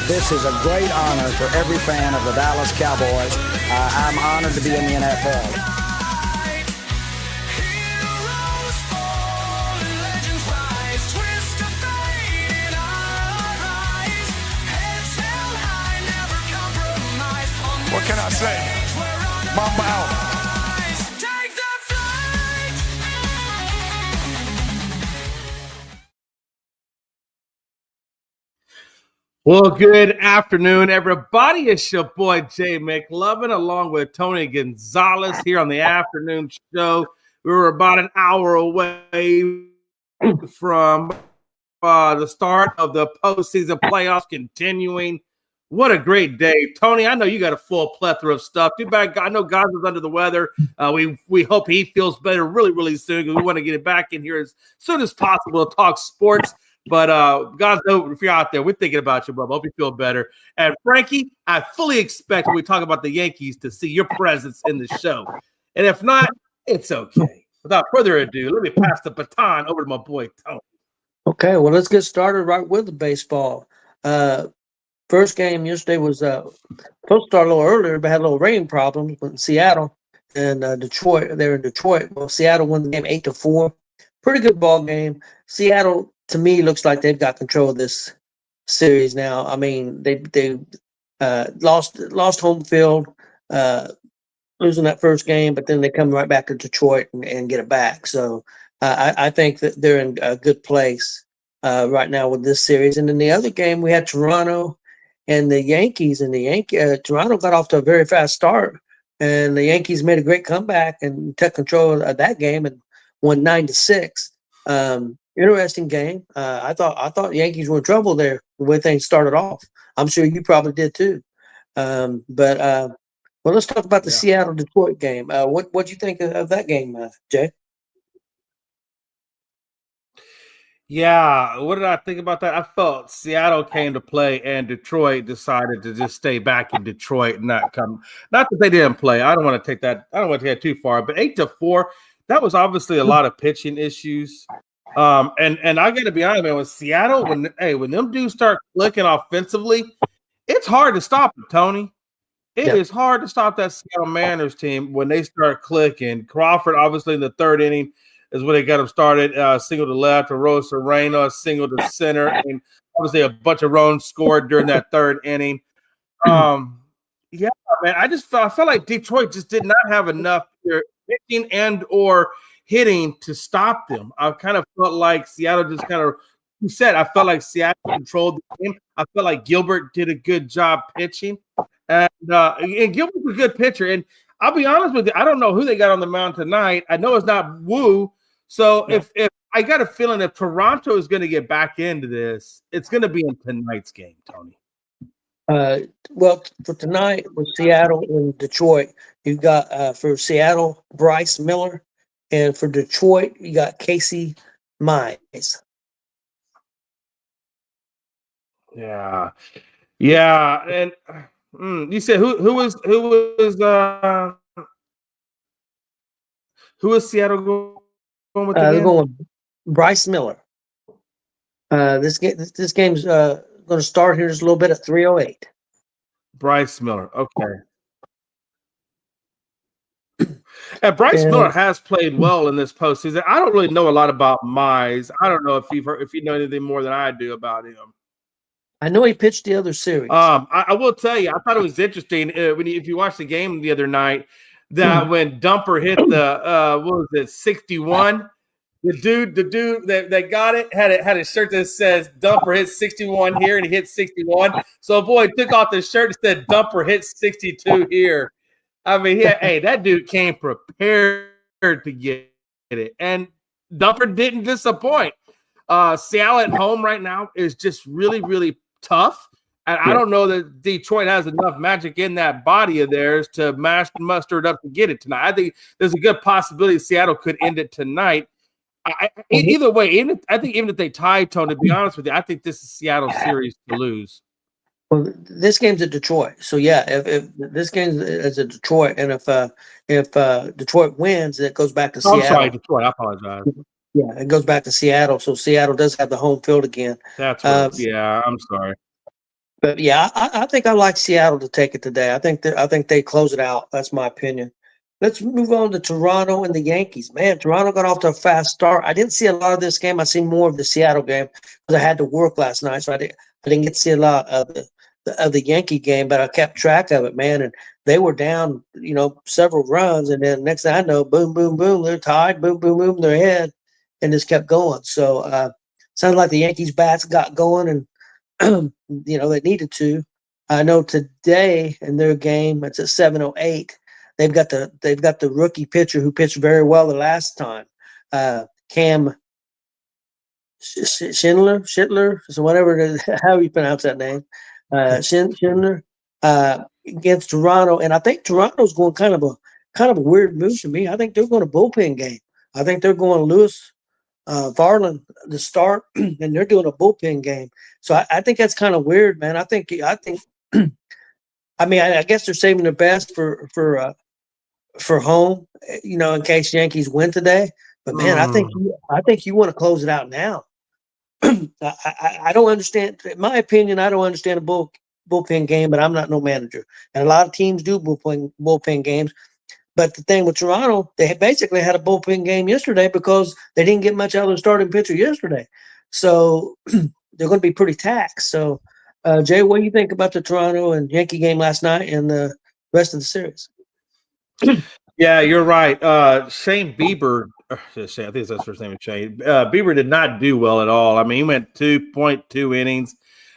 This is a great honor for every fan of the Dallas Cowboys. I'm honored to be in the NFL. What can I say? Mamba out. Well, good afternoon, everybody. It's your boy, Jay McLovin, along with Tony Gonzalez here on the afternoon show. We were about an hour away from the start of the postseason playoffs continuing. What a great day. Tony, I know you got a full plethora of stuff. Too bad, I know God was under the weather. We hope he feels better really, really soon because we want to get it back in here as soon as possible to talk sports. But guys, if you're out there, we're thinking about you, bro. Hope you feel better. And Frankie, I fully expect when we talk about the Yankees to see your presence in the show. And if not, it's okay. Without further ado, let me pass the baton over to my boy, Tony. Okay, well, let's get started right with the baseball. First game yesterday was supposed to start a little earlier, but had a little rain problems with Seattle and Detroit. They're in Detroit. Well, Seattle won the game 8-4. Pretty good ball game. Seattle, to me, looks like they've got control of this series now. I mean, they lost home field, losing that first game, but then they come right back to Detroit and get it back. So I think that they're in a good place right now with this series. And in the other game, we had Toronto and the Yankees. And Toronto got off to a very fast start, and the Yankees made a great comeback and took control of that game and won 9-6. Interesting game. I thought the Yankees were in trouble there the way things started off. I'm sure you probably did too. Well, let's talk about the Seattle-Detroit game. What you think of that game, Jay? Yeah, what did I think about that? I felt Seattle came to play and Detroit decided to just stay back in Detroit and not come. Not that they didn't play. I don't want to take that too far, but 8-4, that was obviously a lot of pitching issues. And I got to be honest, man, with Seattle, when them dudes start clicking offensively, it's hard to stop them, Tony. It is hard to stop that Seattle Mariners team when they start clicking. Crawford, obviously, in the third inning is when they got him started. Single to left, Rosa Serrano, single to center, and obviously a bunch of runs scored during that third inning. Yeah, man, I felt like Detroit just did not have enough pitching and or hitting to stop them. I kind of felt like Seattle just kind of – you said I felt like Seattle controlled the game. I felt like Gilbert did a good job pitching. And Gilbert's a good pitcher. And I'll be honest with you, I don't know who they got on the mound tonight. I know it's not Wu. So if I got a feeling if Toronto is going to get back into this, it's going to be in tonight's game, Tony. Well, for tonight with Seattle and Detroit, you've got for Seattle, Bryce Miller. And for Detroit, you got Casey Mize. Yeah. And you said who is Seattle going with? They're going Bryce Miller. This game's going to start here just a little bit at 3:08. Bryce Miller. Okay. And Bryce Miller has played well in this postseason. I don't really know a lot about Mize. I don't know if you know anything more than I do about him. I know he pitched the other series. I will tell you, I thought it was interesting if you watched the game the other night that when Dumper hit the 61, the dude that got it had a shirt that says Dumper hit 61 here and he hit 61. So boy took off the shirt and said Dumper hit 62 here. I mean, that dude came prepared to get it, and Dumper didn't disappoint. Seattle at home right now is just really, really tough, and I don't know that Detroit has enough magic in that body of theirs to muster it up to get it tonight. I think there's a good possibility Seattle could end it tonight. Either way, I think even if they tie, Tony, to be honest with you, I think this is Seattle's series to lose. Well, this game's at Detroit, so if this game is at Detroit, and if Detroit wins, it goes back to Seattle. I'm sorry, Detroit. I apologize. Yeah, it goes back to Seattle, so Seattle does have the home field again. That's right. Yeah, I'm sorry. But yeah, I think I like Seattle to take it today. I think they close it out. That's my opinion. Let's move on to Toronto and the Yankees. Man, Toronto got off to a fast start. I didn't see a lot of this game. I seen more of the Seattle game because I had to work last night, so I didn't get to see a lot of the Yankee game. But I kept track of it, man. And they were down, several runs, and then next thing I know, boom, boom, boom, they're tied. Boom, boom, boom, they're ahead, and just kept going. So sounded like the Yankees bats got going, and they needed to. I know today in their game, it's at 7:08. They've got the rookie pitcher who pitched very well the last time, Cam Schindler, so whatever it is, how you pronounce that name, Schindler, against Toronto, and I think Toronto's going kind of a weird move to me. I think they're going to bullpen game. I think they're going Lewis Varland to start, and they're doing a bullpen game. So I think that's kind of weird, man. I think. I mean, I guess they're saving the best for home, in case Yankees win today. But man, I think you want to close it out now. I don't understand. In my opinion, I don't understand a bullpen game, but I'm not no manager, and a lot of teams do bullpen games. But the thing with Toronto, they basically had a bullpen game yesterday because they didn't get much out of their starting pitcher yesterday. So they're going to be pretty taxed. So, Jay, what do you think about the Toronto and Yankee game last night and the rest of the series? Yeah, you're right. Shane Bieber, I think that's his first name is Shane. Bieber did not do well at all. I mean, he went 2.2 innings.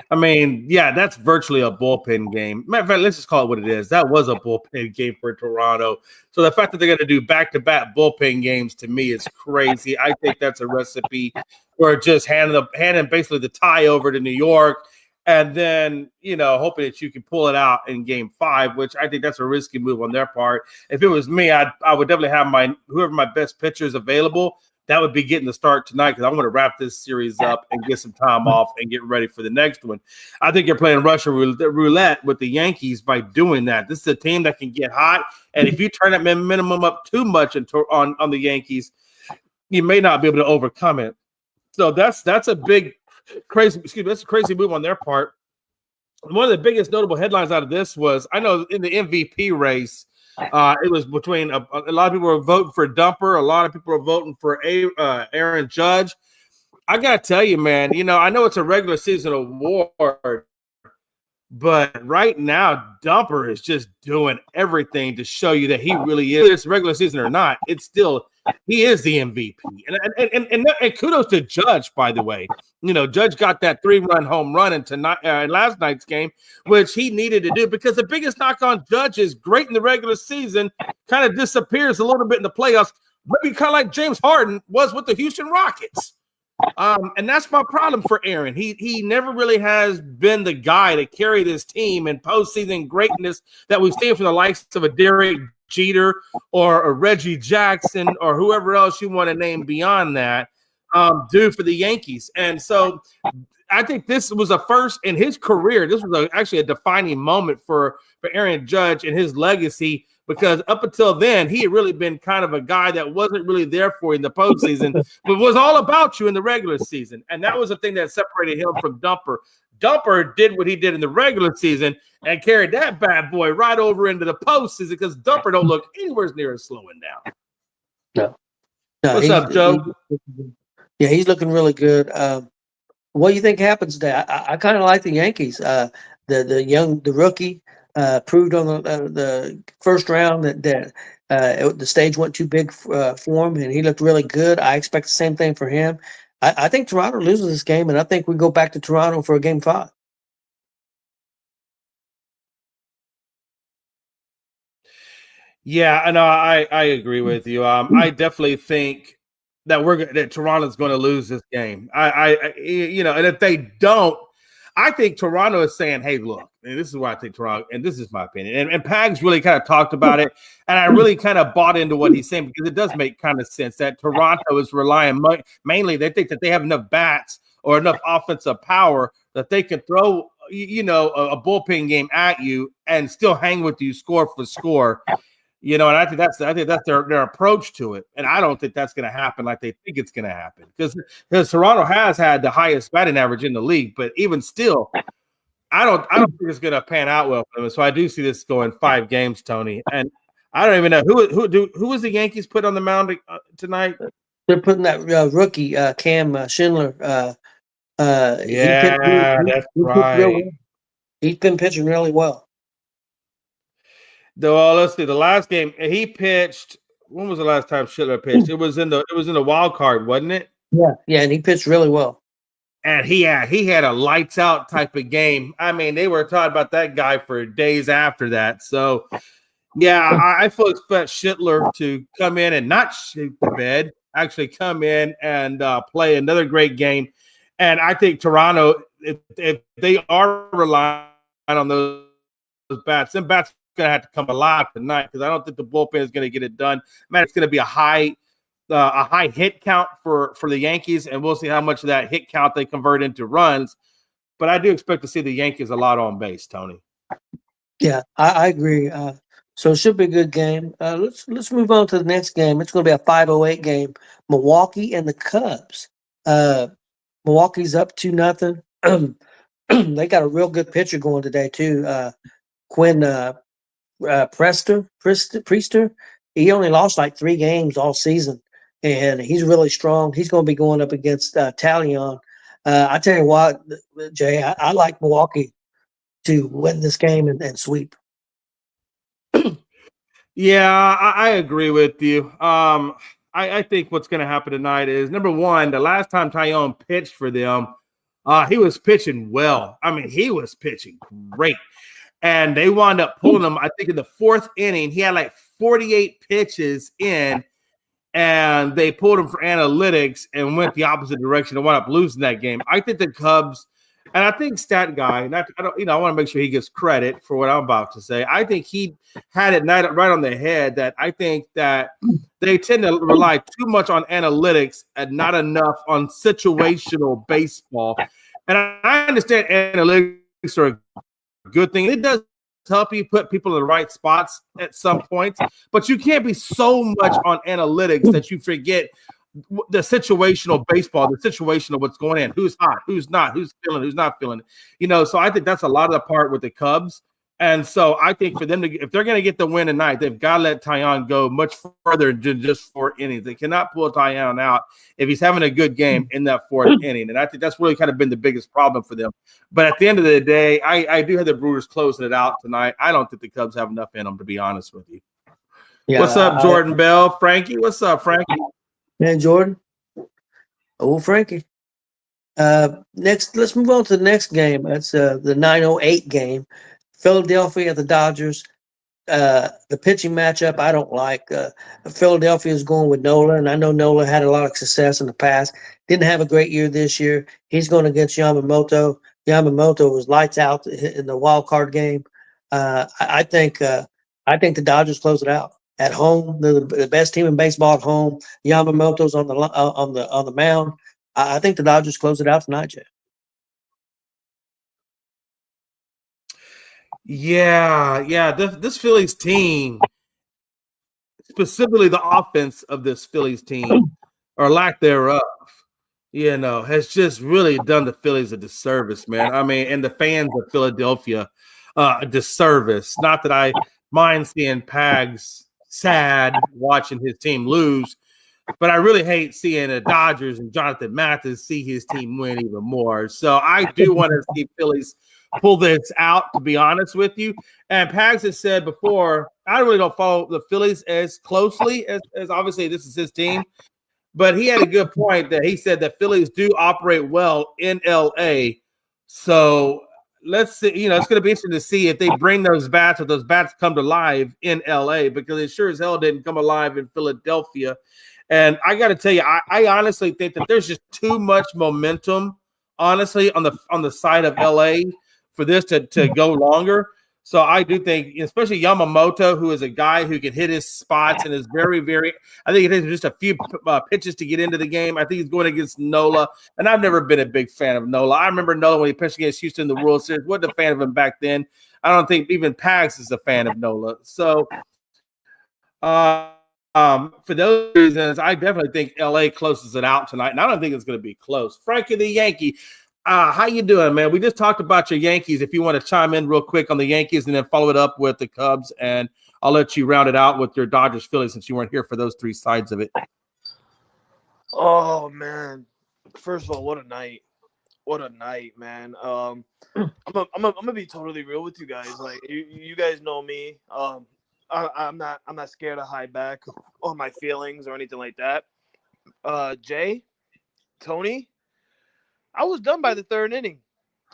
I mean, yeah, that's virtually a bullpen game. Matter of fact, let's just call it what it is. That was a bullpen game for Toronto. So the fact that they're going to do back-to-back bullpen games to me is crazy. I think that's a recipe for just handing basically the tie over to New York, and then, hoping that you can pull it out in game 5, which I think that's a risky move on their part. If it was me, I would definitely have whoever my best pitchers available, that would be getting the start tonight because I want to wrap this series up and get some time off and get ready for the next one. I think you're playing Russian roulette with the Yankees by doing that. This is a team that can get hot, and if you turn that minimum up too much on the Yankees, you may not be able to overcome it. So that's a big that's a crazy move on their part. One of the biggest notable headlines out of this was, I know in the MVP race, it was between a lot of people were voting for Dumper, a lot of people were voting for Aaron Judge. I gotta tell you, man, I know it's a regular season award, but right now, Dumper is just doing everything to show you that he really is. Whether it's regular season or not, it's still he is the MVP. And kudos to Judge, by the way. Judge got that 3-run home run in last night's game, which he needed to do because the biggest knock on Judge is great in the regular season, kind of disappears a little bit in the playoffs, maybe kind of like James Harden was with the Houston Rockets. And that's my problem for Aaron. He never really has been the guy to carry this team in postseason greatness that we've seen from the likes of a Derek Jeter or a Reggie Jackson or whoever else you want to name beyond that, do for the Yankees. And so I think this was a first in his career. This was actually a defining moment for Aaron Judge and his legacy, because up until then, he had really been kind of a guy that wasn't really there for you in the postseason, but was all about you in the regular season. And that was the thing that separated him from Dumper. Dumper did what he did in the regular season and carried that bad boy right over into the postseason because Dumper don't look anywhere near as slowing down. No, what's up, Joe? He's looking really good. What do you think happens today? I kind of like the Yankees. The rookie proved on the first round that the stage went too big for him, and he looked really good. I expect the same thing for him. I think Toronto loses this game, and I think we go back to Toronto for a game 5. Yeah, no, I agree with you. I definitely think that Toronto's going to lose this game. And if they don't, I think Toronto is saying, "Hey, look, and this is why I think Toronto, and this is my opinion." And Pags really kind of talked about it, and I really kind of bought into what he's saying because it does make kind of sense that Toronto is relying mainly. They think that they have enough bats or enough offensive power that they can throw, a bullpen game at you and still hang with you score for score. And I think that's their approach to it, and I don't think that's going to happen like they think it's going to happen because Toronto has had the highest batting average in the league, but even still, I don't think it's going to pan out well for them. So I do see this going 5 games, Tony. And I don't even know who was the Yankees put on the mound tonight. They're putting that rookie Cam Schindler. That's right. He's been pitching really well. Well, let's see. The last game he pitched. When was the last time Schindler pitched? It was in the wild card, wasn't it? Yeah, and he pitched really well. And he had a lights out type of game. I mean, they were talking about that guy for days after that. So, yeah, I fully expect Schindler to come in and not shoot the bed, actually come in and play another great game. And I think Toronto, if they are relying on those bats, them bats are going to have to come alive tonight because I don't think the bullpen is going to get it done. Man, it's going to be a high hit count for the Yankees, and we'll see how much of that hit count they convert into runs. But I do expect to see the Yankees a lot on base, Tony. Yeah, I agree. So it should be a good game. Let's move on to the next game. It's going to be a 5:08 game. Milwaukee and the Cubs. Milwaukee's up 2-0. They got a real good pitcher going today too. Quinn Priester. He only lost like 3 games all season, and he's really strong. He's going to be going up against Talion. I tell you what, Jay, I like Milwaukee to win this game and sweep. Yeah, I agree with you. I think what's going to happen tonight is, number one, the last time Talion pitched for them, he was pitching well. I mean, he was pitching great. And they wound up pulling him, I think, in the 4th inning. He had like 48 pitches in, and they pulled him for analytics and went the opposite direction and wound up losing that game. I think the Cubs, and I think Stat Guy, and I want to make sure he gets credit for what I'm about to say. I think he had it right on the head that I think that they tend to rely too much on analytics and not enough on situational baseball. And I understand analytics are a good thing. It does help you put people in the right spots at some points, but you can't be so much on analytics that you forget the situational baseball, the situational what's going in, who's hot, who's not, who's feeling, who's not feeling. So I think that's a lot of the part with the Cubs. And so I think for them if they're going to get the win tonight, they've got to let Tyon go much further than just 4 innings. They cannot pull Tyon out if he's having a good game in that 4th inning. And I think that's really kind of been the biggest problem for them. But at the end of the day, I do have the Brewers closing it out tonight. I don't think the Cubs have enough in them, to be honest with you. Yeah, what's up, Jordan Bell? Frankie, what's up, Frankie? Man, Jordan. Oh, Frankie. Next, let's move on to the next game. That's the 9:08 game. Philadelphia at the Dodgers. The pitching matchup I don't like. Philadelphia is going with Nola, and I know Nola had a lot of success in the past. Didn't have a great year this year. He's going against Yamamoto. Yamamoto was lights out in the wild card game. I think the Dodgers close it out at home. They're the best team in baseball at home. Yamamoto's on the mound. I think the Dodgers close it out tonight, Jeff. Yeah. This Phillies team, specifically the offense of this Phillies team, or lack thereof, has just really done the Phillies a disservice, man. I mean, and the fans of Philadelphia a disservice. Not that I mind seeing Pags sad watching his team lose, but I really hate seeing the Dodgers and Jonathan Mathis see his team win even more. So I do want to see Phillies pull this out, to be honest with you. And Pags has said before, I really don't follow the Phillies as closely as obviously this is his team. But he had a good point that he said that Phillies do operate well in L.A. So let's see, it's going to be interesting to see if they bring those bats or those bats come to life in L.A. because it sure as hell didn't come alive in Philadelphia. And I got to tell you, I honestly think that there's just too much momentum, honestly, on the side of LA for this to go longer. So I do think, especially Yamamoto, who is a guy who can hit his spots and is very, very – I think it takes just a few pitches to get into the game. I think he's going against Nola, and I've never been a big fan of Nola. I remember Nola when he pitched against Houston in the World Series. Wasn't a fan of him back then. I don't think even Pags is a fan of Nola. So for those reasons, I definitely think LA closes it out tonight, and I don't think it's going to be close. Frankie the Yankee, How you doing, man? We just talked about your Yankees. If you want to chime in real quick on the Yankees and then follow it up with the Cubs, and I'll let you round it out with your Dodgers Phillies since you weren't here for those three sides of it. Oh man! First of all, what a night! What a night, man. I'm gonna be totally real with you guys. Like you guys know me. I'm not scared to hide back on my feelings or anything like that. Jay, Tony, I was done by the third inning.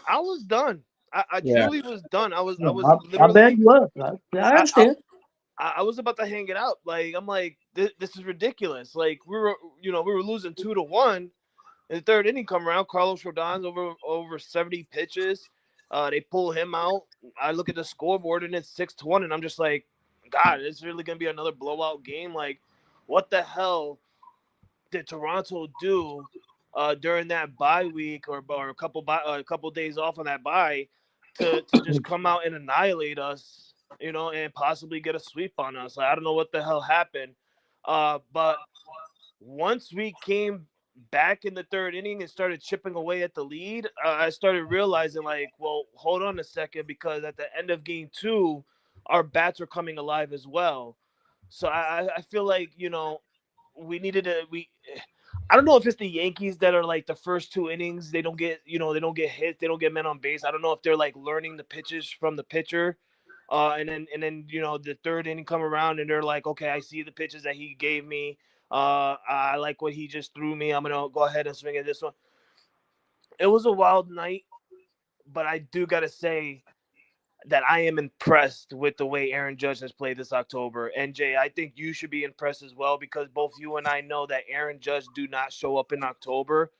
I was done. I truly was done. I was I bet literally you was. I I, I, understand. I was about to hang it out. Like I'm like this is ridiculous. Like we were losing 2-1. In the third inning come around, Carlos Rodon's over 70 pitches. They pull him out. I look at the scoreboard and it's 6-1, and I'm just like, God, it's really gonna be another blowout game. Like, what the hell did Toronto do during that bye week or a couple days off on that bye to just come out and annihilate us, and possibly get a sweep on us? Like, I don't know what the hell happened, but once we came back in the third inning and started chipping away at the lead, I started realizing, like, well, hold on a second, because at the end of game 2, our bats are coming alive as well. So I feel like, we needed to I don't know if it's the Yankees that are like the first 2 innings they don't get hit, they don't get men on base. I don't know if they're like learning the pitches from the pitcher. And then the third inning come around and they're like, okay, I see the pitches that he gave me. I like what he just threw me. I'm gonna go ahead and swing at this one. It was a wild night, but I do gotta say that I am impressed with the way Aaron Judge has played this October. And Jay, I think you should be impressed as well, because both you and I know that Aaron Judge do not show up in October,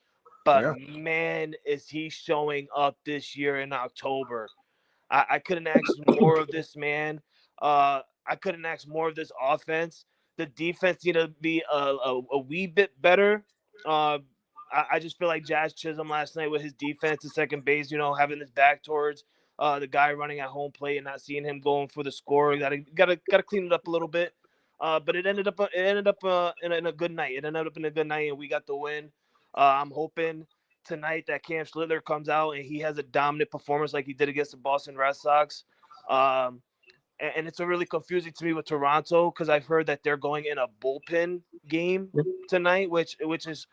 but Yeah. man, is he showing up this year in October. I couldn't ask more of this man. I couldn't ask more of this offense. The defense need to be a wee bit better. Uh, I just feel like Jazz Chisholm last night with his defense at second base, having his back towards the guy running at home plate and not seeing him going for the score. Gotta clean it up a little bit. But it ended up in a good night. It ended up in a good night, and we got the win. I'm hoping tonight that Cam Schlittler comes out and he has a dominant performance like he did against the Boston Red Sox. And it's a really confusing to me with Toronto, because I've heard that they're going in a bullpen game tonight, which is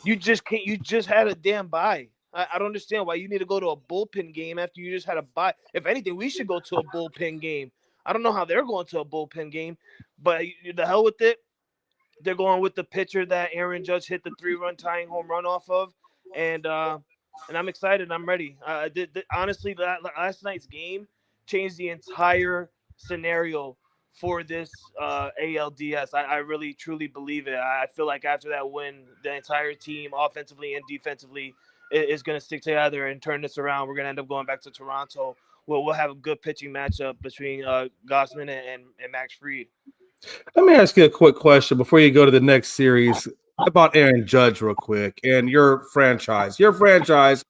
you just had a damn bye. I don't understand why you need to go to a bullpen game after you just had a bye. If anything, we should go to a bullpen game. I don't know how they're going to a bullpen game, but the hell with it. They're going with the pitcher that Aaron Judge hit the 3-run tying home run off of, and I'm excited. I'm ready. Honestly, last night's game changed the entire scenario for this ALDS. I really truly believe it. I feel like after that win, the entire team, offensively and defensively, is going to stick together and turn this around. We're going to end up going back to Toronto. We'll have a good pitching matchup between Gossman and Max Fried. Let me ask you a quick question before you go to the next series about Aaron Judge real quick and your franchise. Your franchise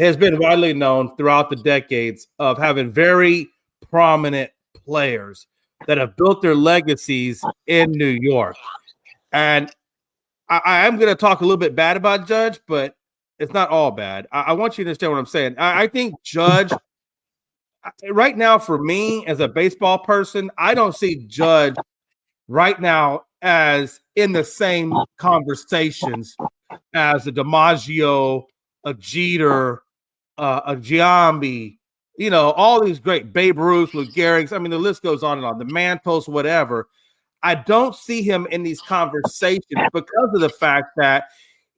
has been widely known throughout the decades of having very prominent players that have built their legacies in New York. And I am going to talk a little bit bad about Judge, but it's not all bad. I want you to understand what I'm saying. I think Judge, right now, for me as a baseball person, I don't see Judge right now as in the same conversations as a DiMaggio, a Jeter, a Giambi, all these great Babe Ruth, Lou Gehrig's. I mean, the list goes on and on. The Mantos, whatever. I don't see him in these conversations because of the fact that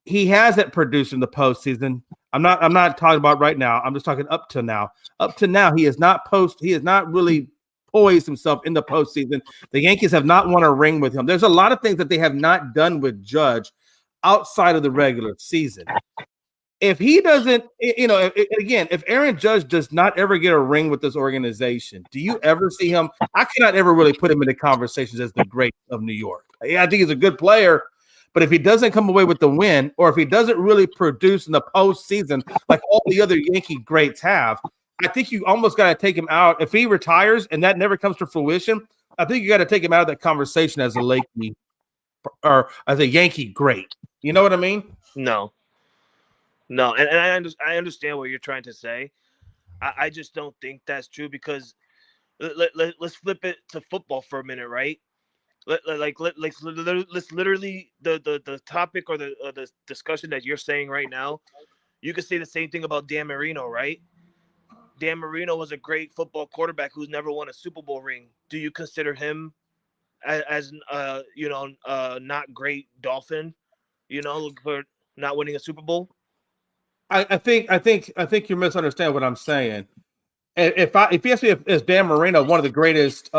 he hasn't produced in the postseason. I'm not talking about right now. I'm just talking up to now. Up to now, he has not really poised himself in the postseason. The Yankees have not won a ring with him. There's a lot of things that they have not done with Judge outside of the regular season. If he doesn't, if Aaron Judge does not ever get a ring with this organization, do you ever see him? I cannot ever really put him in the conversations as the great of New York. I think he's a good player, but if he doesn't come away with the win, or if he doesn't really produce in the postseason like all the other Yankee greats have, I think you almost got to take him out. If he retires and that never comes to fruition, I think you got to take him out of that conversation as a Yankee or as a Yankee great. You know what I mean? No. No, and I understand what you're trying to say. I just don't think that's true because let's flip it to football for a minute, right? Let's literally the topic or the discussion that you're saying right now. You could say the same thing about Dan Marino, right? Dan Marino was a great football quarterback who's never won a Super Bowl ring. Do you consider him as not great Dolphin? For not winning a Super Bowl. I think you misunderstand what I'm saying. If you ask me if is Dan Marino one of the greatest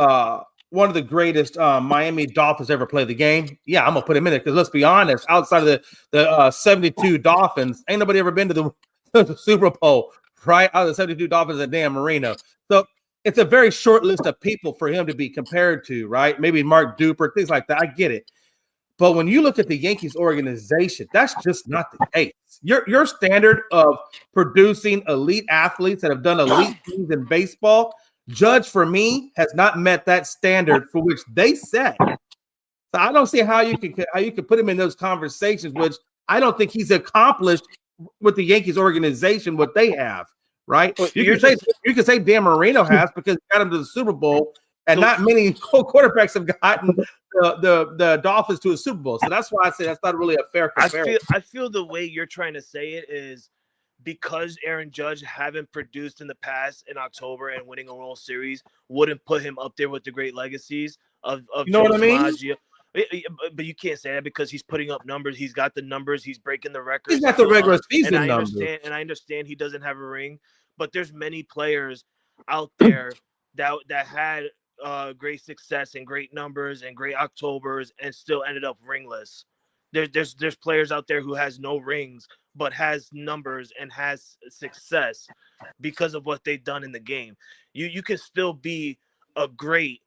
Miami Dolphins ever played the game, yeah, I'm gonna put him in there because let's be honest, outside of the 72 Dolphins, ain't nobody ever been to the Super Bowl, right? Out of the 72 Dolphins and Dan Marino. So it's a very short list of people for him to be compared to, right? Maybe Mark Duper, things like that. I get it. But when you look at the Yankees organization, that's just not the case. Your standard of producing elite athletes that have done elite things in baseball, Judge for me has not met that standard for which they set. So I don't see how you could put him in those conversations, which I don't think he's accomplished with the Yankees organization what they have. Right? Well, You can say Dan Marino has because he got him to the Super Bowl. And not many quarterbacks have gotten the Dolphins to a Super Bowl. So that's why I say that's not really a fair comparison. I feel the way you're trying to say it is because Aaron Judge haven't produced in the past in October and winning a World Series wouldn't put him up there with the great legacies of you know Joe what I mean? DiMaggio. But you can't say that because he's putting up numbers. He's got the numbers. He's breaking the records. He's got the regular season numbers. And I understand he doesn't have a ring, but there's many players out there that had great success and great numbers and great Octobers and still ended up ringless. There's players out there who has no rings but has numbers and has success because of what they've done in the game. You can still be a great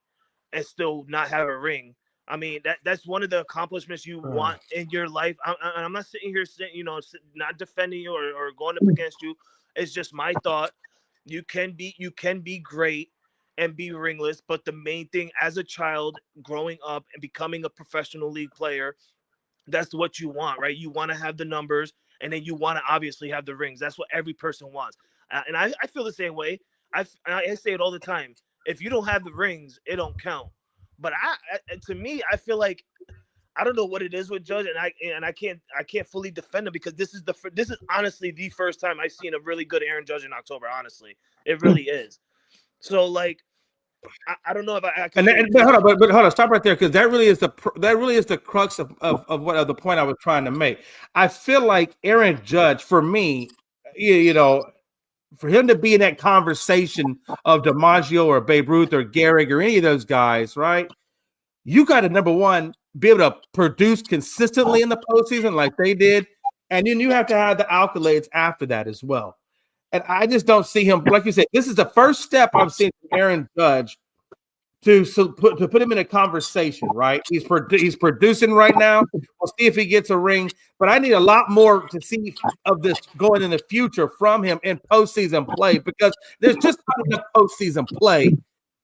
and still not have a ring. I mean, that's one of the accomplishments you want in your life. I'm not sitting here saying, not defending you or going up against you. It's just my thought. You can be great and be ringless, but the main thing as a child growing up and becoming a professional league player, that's what you want, right? You want to have the numbers, and then you want to obviously have the rings. That's what every person wants. And I feel the same way. I say it all the time. If you don't have the rings, it don't count. But to me, I feel like I don't know what it is with Judge, and I can't fully defend him because this is honestly the first time I've seen a really good Aaron Judge in October. Honestly, it really is. So like, I don't know if I can. But hold on, stop right there because that really is the crux of the point I was trying to make. I feel like Aaron Judge, for me, for him to be in that conversation of DiMaggio or Babe Ruth or Gehrig or any of those guys, right? You got to, number one, be able to produce consistently in the postseason like they did, and then you have to have the accolades after that as well. And I just don't see him, like you said, this is the first step I've seen from Aaron Judge to put him in a conversation, right? He's producing right now. We'll see if he gets a ring, but I need a lot more to see of this going in the future from him in postseason play because there's just not enough postseason play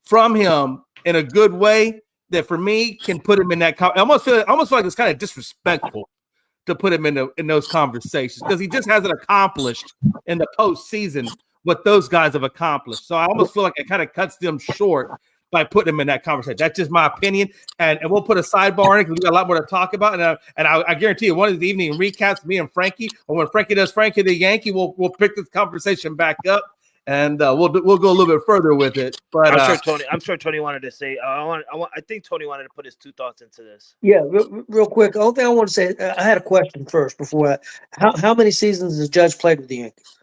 from him in a good way that for me can put him in that. I almost feel like it's kind of disrespectful to put him in those conversations because he just hasn't accomplished in the postseason what those guys have accomplished. So I almost feel like it kind of cuts them short by putting him in that conversation. That's just my opinion. And we'll put a sidebar in it because we got a lot more to talk about. And I guarantee you, one of the evening recaps, me and Frankie, or when Frankie does Frankie the Yankee, we'll pick this conversation back up. And we'll go a little bit further with it, but I'm sure Tony wanted to say. I think Tony wanted to put his 2 thoughts into this. Yeah, real quick. The only thing I want to say, I had a question first before. How many seasons has Judge played with the Yankees?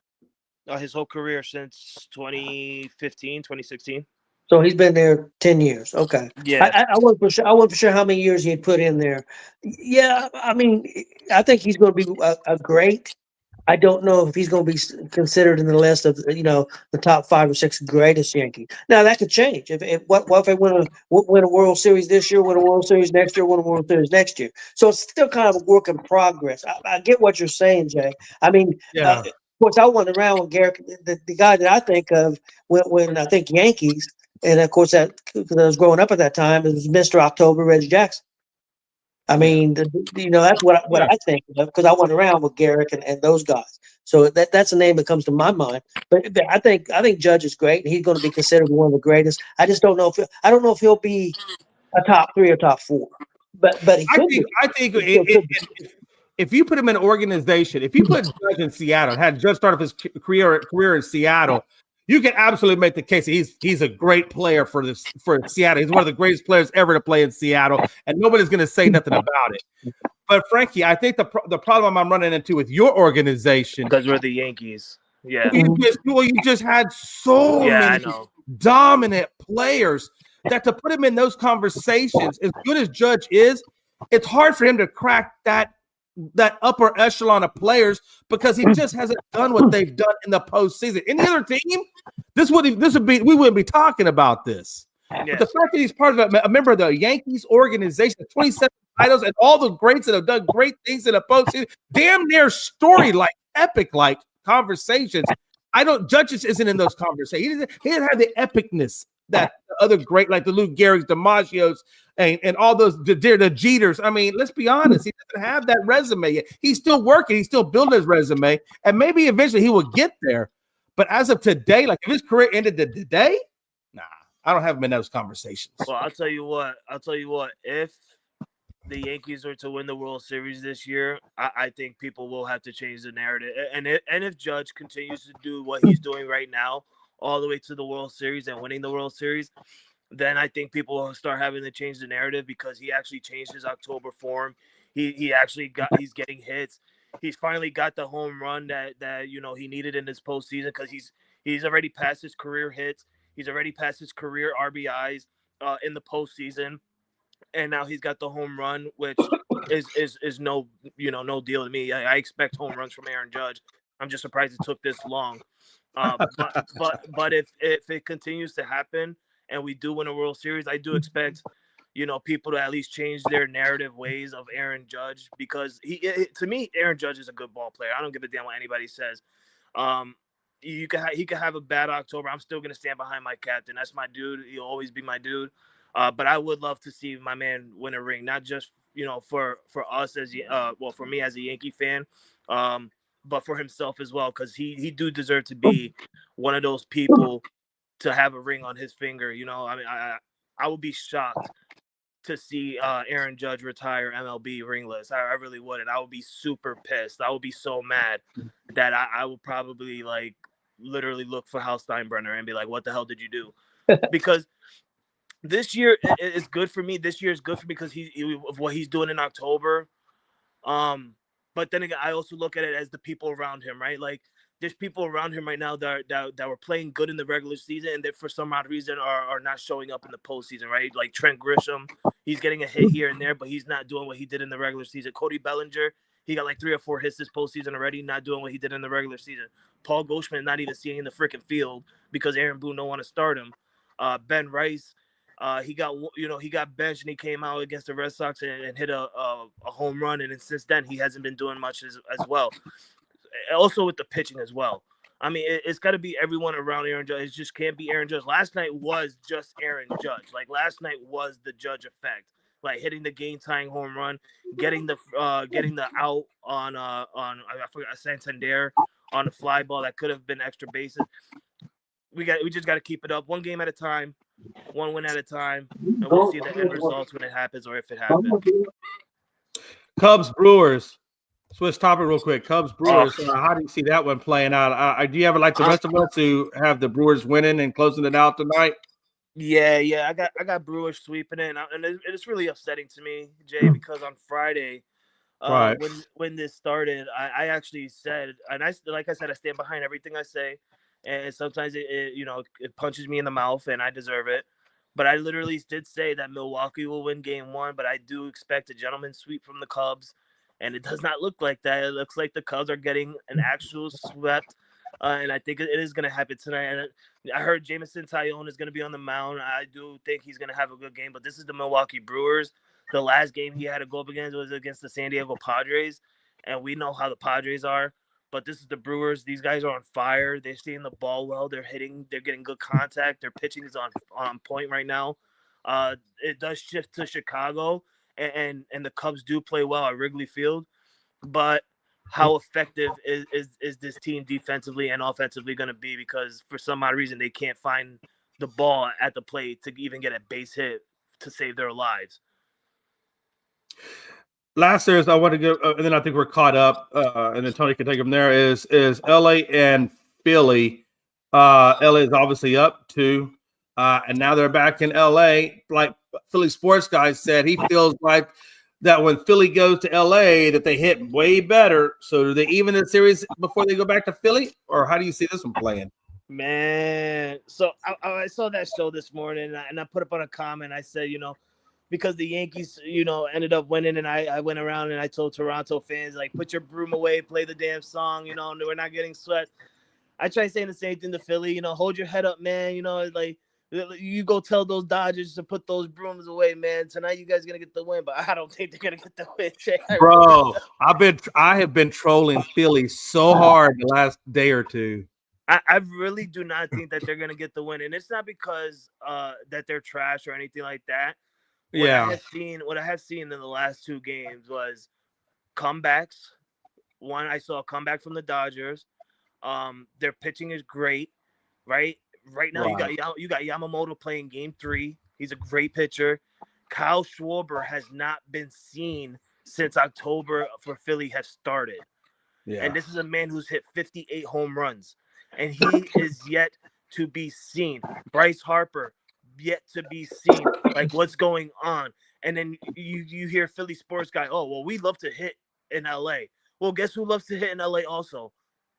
His whole career since 2015, 2016. So he's been there 10 years. Okay. Yeah. I wasn't for sure how many years he had put in there. Yeah, I mean, I think he's going to be a great. I don't know if he's going to be considered in the list of the top 5 or 6 greatest Yankees. Now that could change. What if they win a World Series this year, win a World Series next year, win a World Series next year? So it's still kind of a work in progress. I get what you're saying, Jay. I mean, yeah. Of course, I went around with Garrett, the guy that I think of when I think Yankees, and of course that because I was growing up at that time, it was Mr. October, Reggie Jackson. I mean, that's what I think of because I went around with Garrick and those guys. So that's a name that comes to my mind. But I think Judge is great, and he's going to be considered one of the greatest. I just don't know if he'll be a top 3 or top 4, but he could be. I think He still could be. if you put him in an organization, if you put Judge in Seattle, had Judge started his career in Seattle, you can absolutely make the case that he's a great player for Seattle. He's one of the greatest players ever to play in Seattle, and nobody's going to say nothing about it. But Frankie, I think the problem I'm running into with your organization, because we're the Yankees. Yeah, you just had so many dominant players that to put him in those conversations, as good as Judge is, it's hard for him to crack that upper echelon of players because he just hasn't done what they've done in the postseason. Any other team, we wouldn't be talking about this. Yes. But the fact that he's part of a member of the Yankees organization, 27 titles, and all the greats that have done great things in the postseason, damn near story-like, epic-like conversations. Judge isn't in those conversations. He doesn't have the epicness that the other great, like the Lou Gehrig's, DiMaggio's, and all those the Jeters. I mean, let's be honest. He doesn't have that resume yet. He's still working. He's still building his resume, and maybe eventually he will get there. But as of today, like if his career ended today, nah, I don't have him in those conversations. Well, I'll tell you what. If the Yankees were to win the World Series this year, I think people will have to change the narrative. And if Judge continues to do what he's doing right now, all the way to the World Series and winning the World Series, then I think people will start having to change the narrative because he actually changed his October form. He's getting hits. He's finally got the home run that he needed in this postseason because he's already passed his career hits. He's already passed his career RBIs in the postseason, and now he's got the home run, which is no deal to me. I expect home runs from Aaron Judge. I'm just surprised it took this long. But if it continues to happen and we do win a World Series, I do expect people to at least change their narrative ways of Aaron Judge because to me Aaron Judge is a good ball player. I don't give a damn what anybody says. He could have a bad October. I'm still gonna stand behind my captain. That's my dude. He'll always be my dude. But I would love to see my man win a ring, not just for us for me as a Yankee fan. But for himself as well, because he do deserve to be one of those people to have a ring on his finger. I mean, I would be shocked to see Aaron Judge retire MLB ringless. I really would, and I would be super pissed. I would be so mad that I would probably literally look for Hal Steinbrenner and be like, "What the hell did you do?" Because this year is good for me. This year is good for me because of what he's doing in October. But then again, I also look at it as the people around him, right? Like there's people around him right now that were playing good in the regular season and that for some odd reason are not showing up in the postseason, right? Like Trent Grisham, he's getting a hit here and there, but he's not doing what he did in the regular season. Cody Bellinger, he got 3 or 4 hits this postseason already, not doing what he did in the regular season. Paul Goldschmidt not even seeing the freaking field because Aaron Boone don't want to start him. Ben Rice, he got benched and he came out against the Red Sox and hit a home run. And since then, he hasn't been doing much as well. Also with the pitching as well. I mean, it's got to be everyone around Aaron Judge. It just can't be Aaron Judge. Last night was just Aaron Judge. Last night was the Judge effect. Hitting the game-tying home run, getting the out on I forgot Santander on a fly ball that could have been extra bases. We just got to keep it up, one game at a time, one win at a time, and we'll see the end results when it happens or if it happens. Cubs Brewers. Switch topic real quick. Cubs Brewers. How do you see that one playing out? Do you have it like the rest of us who have the Brewers winning and closing it out tonight? Yeah. I got Brewers sweeping it, and it's really upsetting to me, Jay, because on Friday, when this started, I actually said, and I stand behind everything I say, and sometimes it punches me in the mouth, and I deserve it. But I literally did say that Milwaukee will win Game 1, but I do expect a gentleman's sweep from the Cubs. And it does not look like that. It looks like the Cubs are getting an actual swept. And I think it is going to happen tonight. And I heard Jameson Taillon is going to be on the mound. I do think he's going to have a good game. But this is the Milwaukee Brewers. The last game he had to go up against was against the San Diego Padres. And we know how the Padres are. But this is the Brewers. These guys are on fire. They're seeing the ball well. They're hitting. They're getting good contact. Their pitching is on point right now. It does shift to Chicago. and the Cubs do play well at Wrigley Field, but how effective is this team defensively and offensively going to be? Because for some odd reason they can't find the ball at the plate to even get a base hit to save their lives. Last series, I want to give, and then I think we're caught up, and then Tony can take them there. Is LA and Philly? LA is obviously up 2, and now they're back in LA. Like Philly sports guy said, he feels like that when Philly goes to LA, that they hit way better. So do they even the series before they go back to Philly, or how do you see this one playing? Man, so I saw that show this morning, and I put up on a comment. I said, because the Yankees, ended up winning, and I went around and I told Toronto fans, like, put your broom away, play the damn song, we're not getting swept. I try saying the same thing to Philly, hold your head up, man, like, you go tell those Dodgers to put those brooms away, man. Tonight you guys are gonna get the win, but I don't think they're gonna get the win, Jay. Bro, I have been trolling Philly so hard the last day or two. I really do not think that they're gonna get the win, and it's not because that they're trash or anything like that. What I have seen in the last 2 games was comebacks. One, I saw a comeback from the Dodgers. Their pitching is great, right? Right now, you got Yamamoto playing Game 3. He's a great pitcher. Kyle Schwarber has not been seen since October for Philly has started. Yeah. And this is a man who's hit 58 home runs, and he is yet to be seen. Bryce Harper, yet to be seen. Like, what's going on? And then you hear Philly sports guy, oh, well, we love to hit in LA. Well, guess who loves to hit in LA also?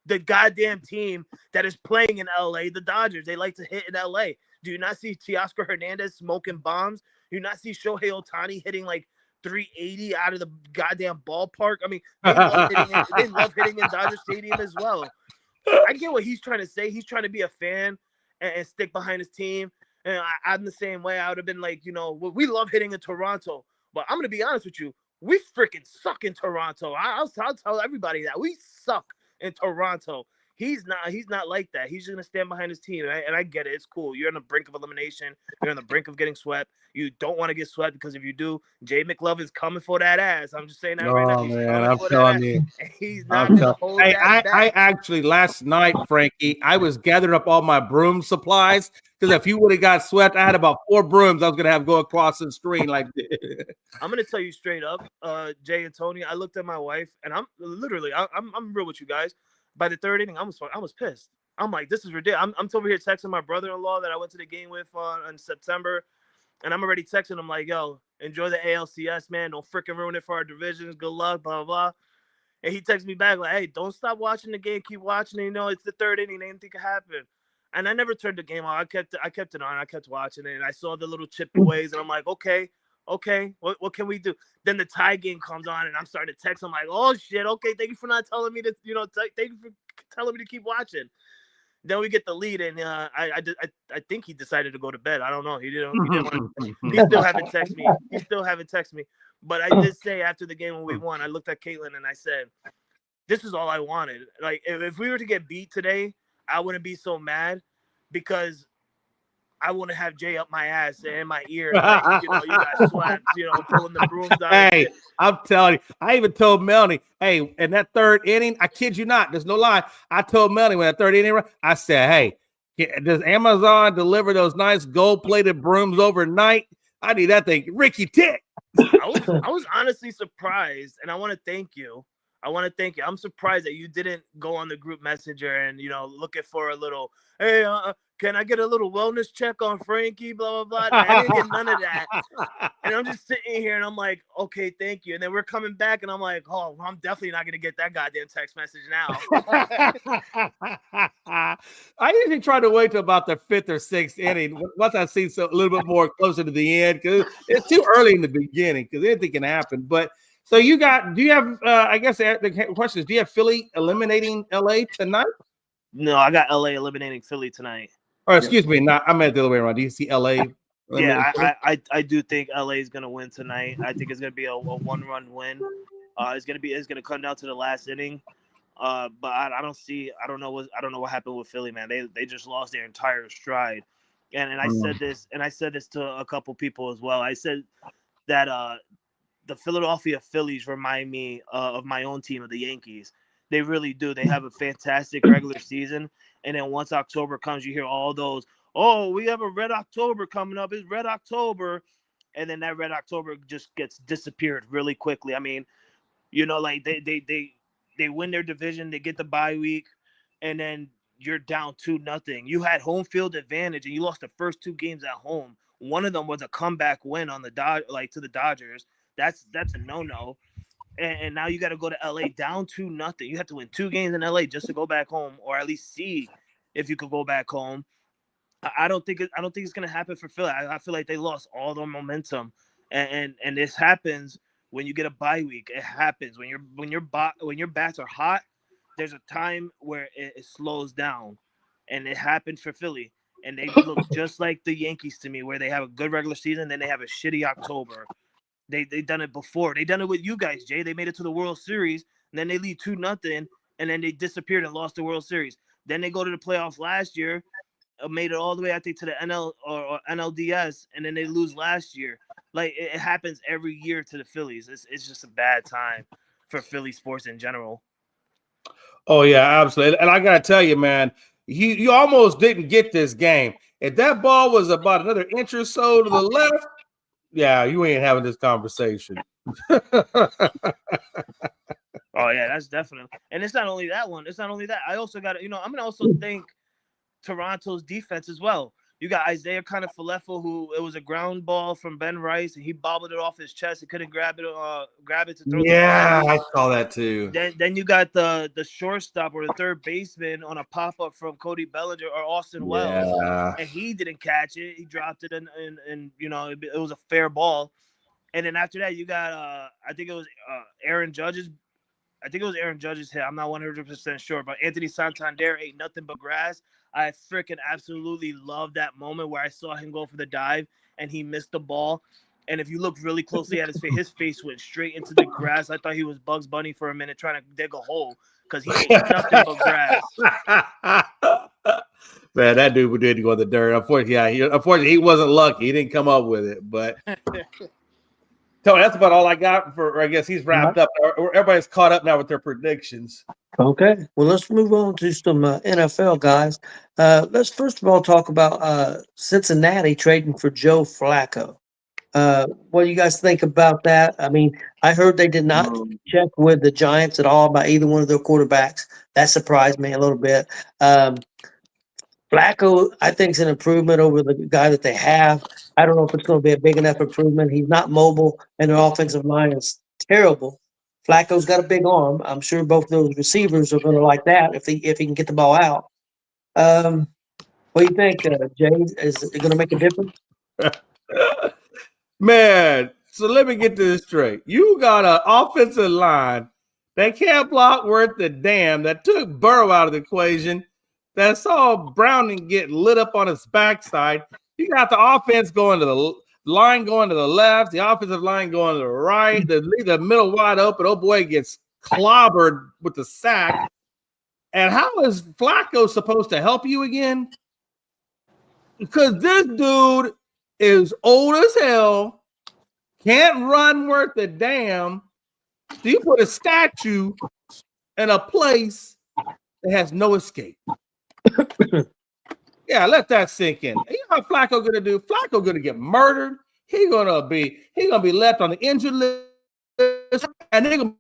The goddamn team that is playing in LA, the Dodgers. They like to hit in LA. Do you not see Teoscar Hernandez smoking bombs? Do you not see Shohei Ohtani hitting like 380 out of the goddamn ballpark? I mean, they love hitting in Dodger Stadium as well. I get what he's trying to say. He's trying to be a fan and stick behind his team. And I'm the same way. I would have been like, we love hitting in Toronto. But I'm going to be honest with you. We freaking suck in Toronto. I'll tell everybody that. We suck in Toronto. He's not like that. He's just going to stand behind his team. And I get it. It's cool. You're on the brink of elimination. You're on the brink of getting swept. You don't want to get swept because if you do, Jay McLovin's coming for that ass. I'm just saying that right now. Man, I'm telling you. He's not going to hold that back. I actually, last night, Frankie, I was gathering up all my broom supplies because if you would have got swept, I had about 4 brooms I was going to have go across the screen like this. I'm going to tell you straight up, Jay and Tony, I looked at my wife, and I'm real with you guys. By the 3rd inning, I was pissed. I'm like, this is ridiculous. I'm over here texting my brother-in-law that I went to the game with in September, and I'm already texting him like, yo, enjoy the ALCS, man. Don't freaking ruin it for our divisions. Good luck, blah, blah, blah. And he texts me back like, hey, don't stop watching the game. Keep watching it. It's the 3rd inning. Anything can happen. And I never turned the game on. I kept it on. I kept watching it, and I saw the little chipaways, and I'm like, okay, what can we do? Then the tie game comes on, and I'm starting to text. I'm like, oh shit, okay, thank you for not telling me to, thank you for telling me to keep watching. Then we get the lead, and I think he decided to go to bed. I don't know. He didn't want to. He still haven't texted me. But I did say after the game when we won, I looked at Caitlin and I said, this is all I wanted. Like if we were to get beat today, I wouldn't be so mad because I want to have Jay up my ass and in my ear. Like, you got swept, pulling the brooms down. Hey, I'm telling you, I even told Melanie, hey, in that 3rd inning, I kid you not, there's no lie. I told Melanie when that 3rd inning, I said, hey, does Amazon deliver those nice gold-plated brooms overnight? I need that thing. Ricky Tick. I was honestly surprised, and I want to thank you. I'm surprised that you didn't go on the group messenger and, looking for a little, hey, can I get a little wellness check on Frankie, blah, blah, blah. I didn't get none of that. And I'm just sitting here and I'm like, okay, thank you. And then we're coming back and I'm like, oh, I'm definitely not going to get that goddamn text message now. I usually try to wait till about the 5th or 6th inning once I see a little bit more closer to the end because it's too early in the beginning because anything can happen. But so do you have, I guess the question is, do you have Philly eliminating LA tonight? No, I got LA eliminating Philly tonight. Or excuse me, I meant the other way around. Do you see LA? Yeah, I do think LA is going to win tonight. I think it's going to be a 1-run win. It's going to come down to the last inning. But I don't know what happened with Philly, man. They just lost their entire stride. And I said this to a couple people as well. I said that the Philadelphia Phillies remind me of my own team, of the Yankees. They really do. They have a fantastic regular season, and then once October comes, you hear all those, "Oh, we have a Red October coming up. It's Red October," and then that Red October just gets disappeared really quickly. I mean, like they win their division, they get the bye week, and then you're down 2-0. You had home field advantage, and you lost the first 2 games at home. One of them was a comeback win on the to the Dodgers. That's a no-no. And now you got to go to LA down 2-0. You have to win 2 games in LA just to go back home, or at least see if you could go back home. I don't think it's gonna happen for Philly. I feel like they lost all their momentum, and this happens when you get a bye week. It happens when your bats are hot. There's a time where it slows down, and it happened for Philly. And they look just like the Yankees to me, where they have a good regular season, then they have a shitty October. They done it before. They done it with you guys, Jay. They made it to the World Series, and then they lead 2-0, and then they disappeared and lost the World Series. Then they go to the playoffs last year, made it all the way, I think, to the NL or NLDS, and then they lose last year. Like, it happens every year to the Phillies. It's just a bad time for Philly sports in general. Oh yeah, absolutely. And I gotta tell you, man, you almost didn't get this game. If that ball was about another inch or so to the left, yeah, you ain't having this conversation. Oh yeah, that's definitely. And it's not only that one. It's not only that. I also got to, I'm gonna also thank Toronto's defense as well. You got Isaiah Falefo, who it was a ground ball from Ben Rice, and he bobbled it off his chest. He couldn't grab it to throw. Yeah, I saw that too. Then you got the shortstop or the third baseman on a pop up from Cody Bellinger or Austin Wells, and he didn't catch it. He dropped it, and it was a fair ball. And then after that, you got I think it was Aaron Judge's. I think it was Aaron Judge's hit. I'm not 100% sure, but Anthony Santander ate nothing but grass. I freaking absolutely love that moment where I saw him go for the dive and he missed the ball. And if you look really closely at his face went straight into the grass. I thought he was Bugs Bunny for a minute trying to dig a hole because he ate nothing but grass. Man, that dude did go in the dirt. Unfortunately, he wasn't lucky. He didn't come up with it, but. Tony, that's about all I got for. I guess he's wrapped up. Everybody's caught up now with their predictions. Okay, well, let's move on to some NFL guys. Let's first of all talk about Cincinnati trading for Joe Flacco. What do you guys think about that? I mean, I heard they did not check with the Giants at all about either one of their quarterbacks. That surprised me a little bit. Flacco, I think, is an improvement over the guy that they have. I don't know if it's going to be a big enough improvement. He's not mobile, and their offensive line is terrible. Flacco's got a big arm. I'm sure both those receivers are going to like that if he can get the ball out. What do you think, Jay? Is it going to make a difference? Man, so let me get this straight. You got an offensive line that can't block worth the damn, that took Burrow out of the equation, that saw Browning get lit up on his backside. You got the offense going to the line going to the left, the offensive line going to the right, leave the middle wide open. Oh boy, gets clobbered with the sack. And how is Flacco supposed to help you again? Because this dude is old as hell, can't run worth a damn. So you put a statue in a place that has no escape. Yeah, let that sink in. You know what Flacco gonna do? Flacco gonna get murdered. He's gonna be left on the injured list, and they're gonna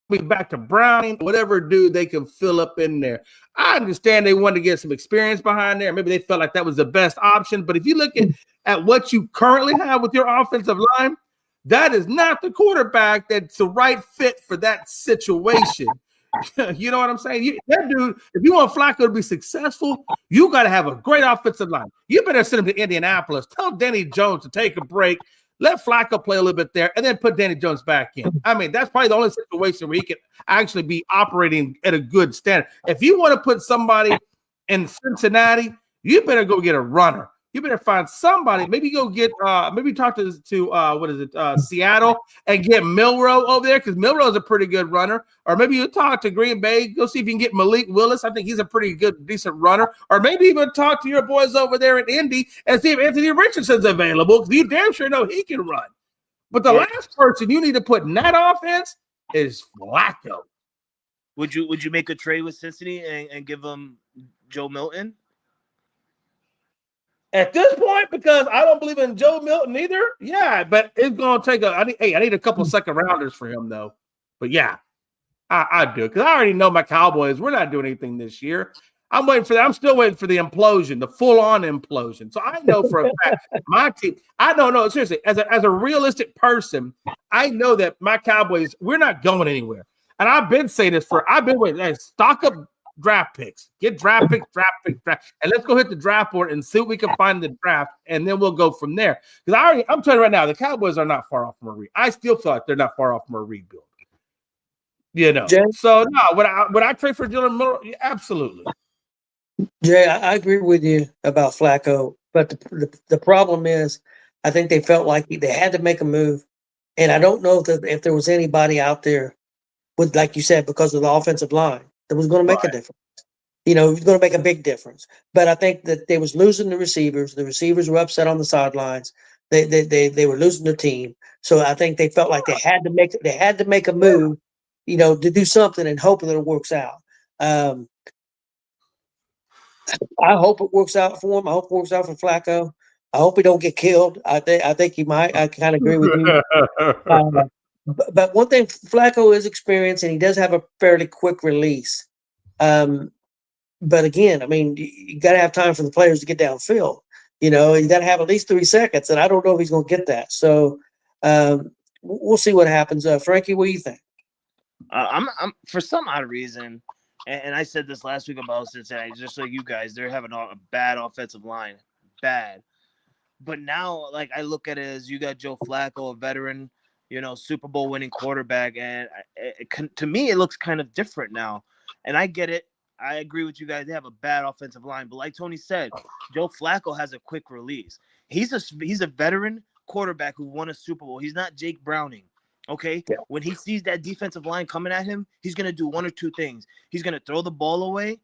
be back to Browning, whatever dude they can fill up in there. I understand they wanted to get some experience behind there. Maybe they felt like that was the best option. But if you look at what you currently have with your offensive line, that is not the quarterback that's the right fit for that situation. You know what I'm saying? That dude, if you want Flacco to be successful, you got to have a great offensive line. You better send him to Indianapolis. Tell Danny Jones to take a break. Let Flacco play a little bit there, and then put Danny Jones back in. I mean, that's probably the only situation where he can actually be operating at a good standard. If you want to put somebody in Cincinnati, you better go get a runner. You better find somebody. Maybe go get maybe talk to Seattle and get Milroe over there, because Milroe's a pretty good runner. Or maybe you talk to Green Bay, go see if you can get Malik Willis. I think he's a pretty good, decent runner. Or maybe even talk to your boys over there in Indy and see if Anthony Richardson's available, because you damn sure know he can run. But the last person you need to put in that offense is Flacco. Would you make a trade with Cincinnati and give him Joe Milton? At this point, because I don't believe in Joe Milton either. Yeah, but it's gonna take I need a couple second rounders for him though. But yeah, I do because I already know my Cowboys. We're not doing anything this year. I'm waiting for that. I'm still waiting for the implosion, the full-on implosion. So I know for a fact my team. I don't know seriously. As a realistic person, I know that my Cowboys. We're not going anywhere. And I've been saying this I've been waiting. Hey, stock up draft picks, get draft picks, and let's go hit the draft board and see what we can find in the draft, and then we'll go from there. Because I'm telling you right now, the Cowboys are not far off from a rebuild. I still feel like they're not far off from a rebuild. You know, Jay? So no, would I trade for Dylan Miller? Yeah, absolutely. Jay, I agree with you about Flacco, but the problem is, I think they felt like they had to make a move, and I don't know if there was anybody out there with, like you said, because of the offensive line, that was going to make a difference. You know, it was going to make a big difference. But I think that they was losing the receivers. The receivers were upset on the sidelines. They were losing their team. So I think they felt like they had to make a move, you know, to do something and hope that it works out. I hope it works out for him. I hope it works out for Flacco. I hope he don't get killed. I think he might. I kind of agree with you. But one thing, Flacco is experienced, and he does have a fairly quick release. But again, I mean, you got to have time for the players to get downfield. You know, you got to have at least 3 seconds, and I don't know if he's going to get that. So we'll see what happens. Frankie, what do you think? I'm for some odd reason, and I said this last week about Cincinnati, just like you guys, they're having a bad offensive line, bad. But now, like, I look at it as you got Joe Flacco, a veteran, you know, Super Bowl winning quarterback, and to me, it looks kind of different now. And I get it. I agree with you guys. They have a bad offensive line, but like Tony said, Joe Flacco has a quick release. He's a veteran quarterback who won a Super Bowl. He's not Jake Browning. Okay, yeah. When he sees that defensive line coming at him, he's gonna do one or two things. He's gonna throw the ball away,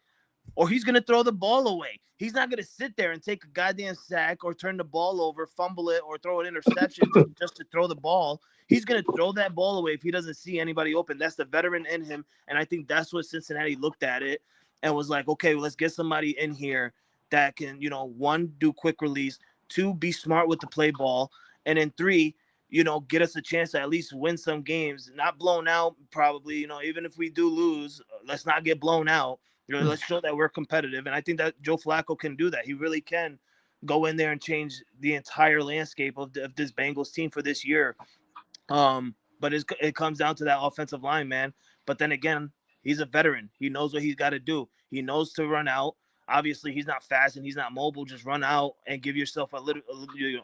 or he's gonna throw the ball away. He's not gonna sit there and take a goddamn sack or turn the ball over, fumble it, or throw an interception just to throw the ball. He's gonna throw that ball away if he doesn't see anybody open. That's the veteran in him, and I think that's what Cincinnati looked at it and was like, okay, well, let's get somebody in here that can, you know, 1, do quick release, 2, be smart with the play ball, and then 3, you know, get us a chance to at least win some games, not blown out probably, you know, even if we do lose, let's not get blown out. You know, let's show that we're competitive. And I think that Joe Flacco can do that. He really can go in there and change the entire landscape of this Bengals team for this year. But it comes down to that offensive line, man. But then again, he's a veteran. He knows what he's got to do. He knows to run out. Obviously, he's not fast and he's not mobile. Just run out and give yourself a little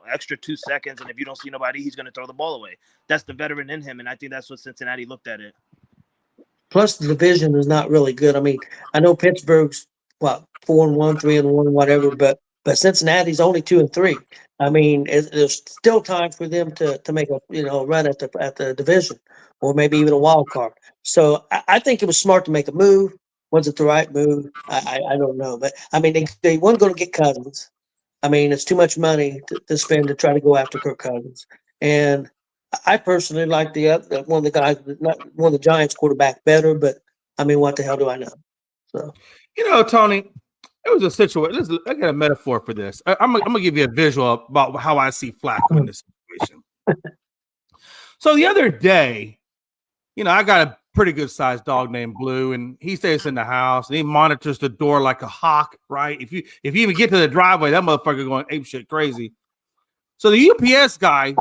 extra 2 seconds. And if you don't see nobody, he's going to throw the ball away. That's the veteran in him. And I think that's what Cincinnati looked at it. Plus, the division is not really good. I mean, I know Pittsburgh's 4-1, 3-1, whatever, but Cincinnati's only 2-3. I mean, there's still time for them to make a run at the division, or maybe even a wild card. So I think it was smart to make a move. Was it the right move? I don't know, but I mean, they weren't going to get Cousins. I mean, it's too much money to spend to try to go after Kirk Cousins. And I personally like one of the Giants quarterback better, but I mean, what the hell do I know? So, you know, Tony, it was a situation. I got a metaphor for this. I'm gonna give you a visual about how I see Flacco in this situation. So the other day, you know, I got a pretty good sized dog named Blue, and he stays in the house and he monitors the door like a hawk, right? If you even get to the driveway, that motherfucker going ape shit crazy. So the UPS guy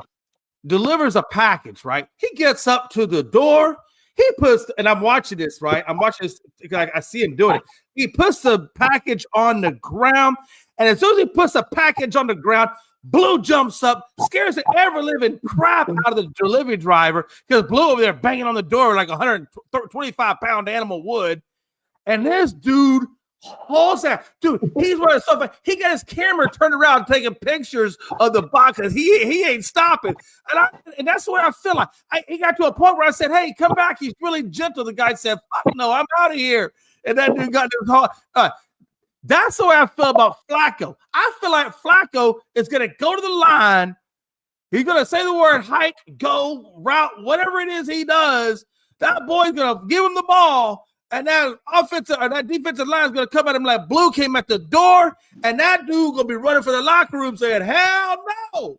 delivers a package, right? He gets up to the door. He puts, and I'm watching this, right? I'm watching this. I see him doing it. He puts the package on the ground, and as soon as he puts a package on the ground, Blue jumps up, scares the ever-living crap out of the delivery driver because Blue over there banging on the door like 125-pound animal would. And this dude hauls that. Dude, he's running so fast. He got his camera turned around taking pictures of the box because he ain't stopping. And that's what I feel like. He got to a point where I said, hey, come back. He's really gentle. The guy said, fuck no, I'm out of here. And that dude got this hard. That's the way I feel about Flacco. I feel like Flacco is going to go to the line He's going to say the word hike, go, route, whatever it is he does. That boy's going to give him the ball, and that offensive or that defensive line is going to come at him like Blue came at the door, and that dude going to be running for the locker room saying, hell no.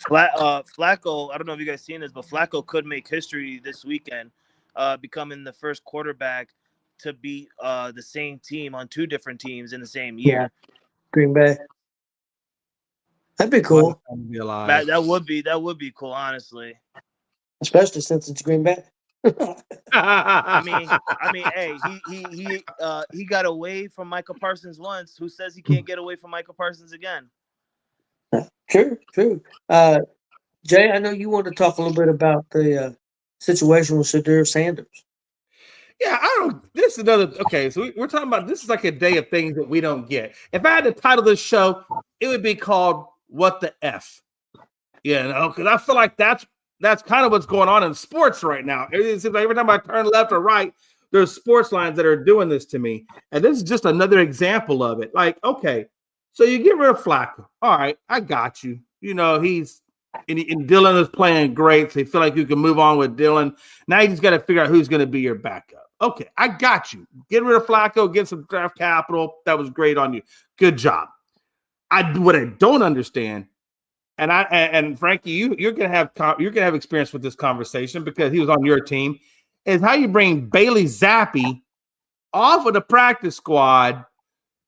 Flacco, I don't know if you guys seen this, but Flacco could make history this weekend, becoming the first quarterback to beat the same team on two different teams in the same year. Yeah. Green Bay. That'd be cool. That would be cool, honestly. Especially since it's Green Bay. I mean, hey, he got away from Michael Parsons once. Who says he can't get away from Michael Parsons again? True. Jay, I know you want to talk a little bit about the situation with Shadur Sanders. Yeah, this is another. Okay, so we're talking about this is like a day of things that we don't get. If I had to title this show, it would be called "What the F." Because I feel like that's kind of what's going on in sports right now. It seems like every time I turn left or right, there's sports lines that are doing this to me, and this is just another example of it. Like, okay, so you get rid of Flacco. All right, I got you. He's. And Dylan is playing great, so you feel like you can move on with Dylan. Now you just got to figure out who's going to be your backup. Okay, I got you. Get rid of Flacco, get some draft capital. That was great on you. Good job. What I don't understand, and Frankie, you're gonna have experience with this conversation because he was on your team, is how you bring Bailey Zappi off of the practice squad.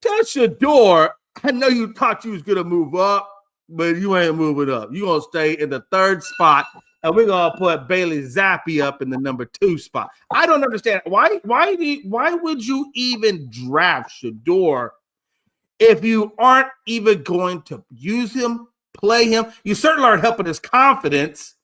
Tell Shador, I know you thought you was gonna move up, but you ain't moving up. You're going to stay in the third spot, and we're going to put Bailey Zappi up in the number 2 spot. I don't understand. Why would you even draft Shador if you aren't even going to use him, play him? You certainly aren't helping his confidence,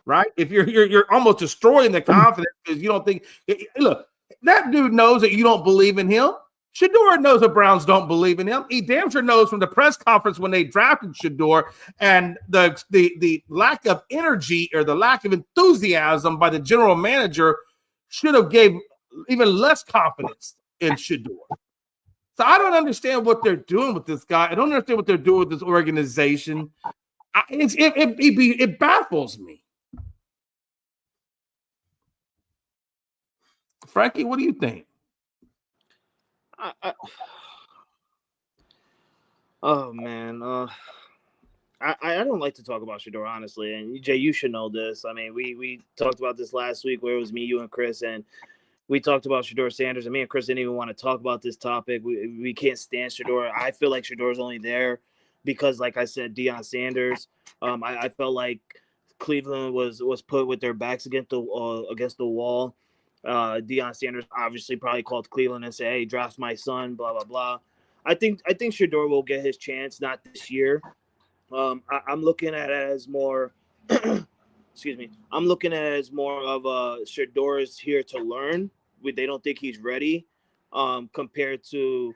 right? If you're almost destroying the confidence because you don't think – look, that dude knows that you don't believe in him. Shador knows the Browns don't believe in him. He damn sure knows from the press conference when they drafted Shador and the lack of energy or the lack of enthusiasm by the general manager should have gave even less confidence in Shador. So I don't understand what they're doing with this guy. I don't understand what they're doing with this organization. It baffles me. Frankie, what do you think? Oh man, I don't like to talk about Shador, honestly, and Jay, you should know this. I mean, we talked about this last week where it was me, you, and Chris, and we talked about Shador Sanders, and me and Chris didn't even want to talk about this topic. We can't stand Shador. I feel like Shador's only there because, like I said, Deion Sanders. I felt like Cleveland was put with their backs against the wall. Deion Sanders obviously probably called Cleveland and said, "Hey, draft my son," blah blah blah. I think Shador will get his chance, not this year. I'm looking at it as more. Excuse me. I'm looking at it as more of Shador is here to learn. They don't think he's ready, compared to,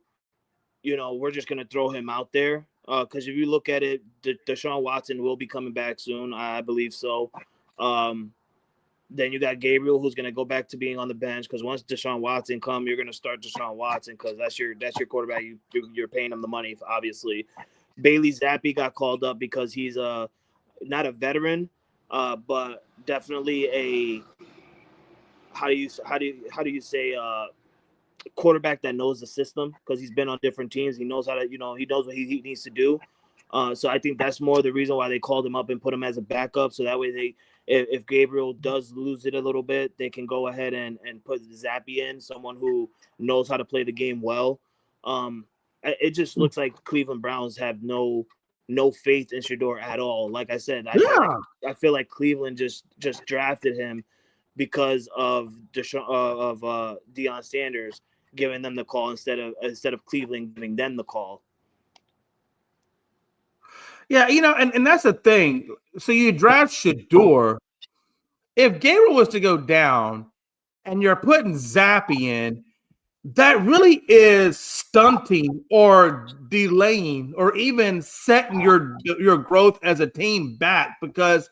we're just gonna throw him out there. Because if you look at it, Deshaun Watson will be coming back soon. I believe so. Then you got Gabriel, who's going to go back to being on the bench because once Deshaun Watson come, you're going to start Deshaun Watson because that's your quarterback. You're paying him the money, obviously. Bailey Zappi got called up because he's not a veteran, but definitely a how do you say quarterback that knows the system because he's been on different teams. He knows how to he knows what he needs to do. So I think that's more the reason why they called him up and put him as a backup. So that way if Gabriel does lose it a little bit, they can go ahead and put Zappi in, someone who knows how to play the game well. It just looks like Cleveland Browns have no faith in Shador at all. Like I said, I feel like Cleveland just drafted him because of Deion Sanders giving them the call instead of Cleveland giving them the call. Yeah, and that's the thing. So you draft Shador. If Gabriel was to go down and you're putting Zappi in, that really is stunting or delaying or even setting your growth as a team back because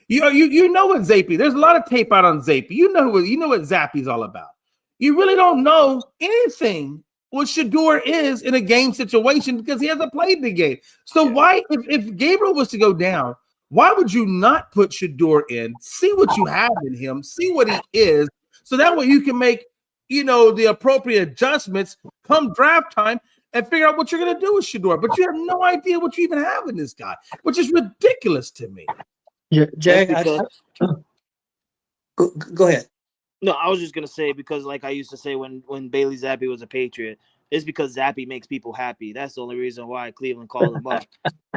you know what Zappi. There's a lot of tape out on Zappi. You know what Zappi's all about. You really don't know anything what Shador is in a game situation because he hasn't played the game. So why, if Gabriel was to go down, why would you not put Shador in? See what you have in him, see what he is, so that way you can make, the appropriate adjustments come draft time and figure out what you're going to do with Shador. But you have no idea what you even have in this guy, which is ridiculous to me. Yeah, Jay, go ahead. No, I was just gonna say, because like I used to say when Bailey Zappi was a Patriot, it's because Zappi makes people happy. That's the only reason why Cleveland called him up.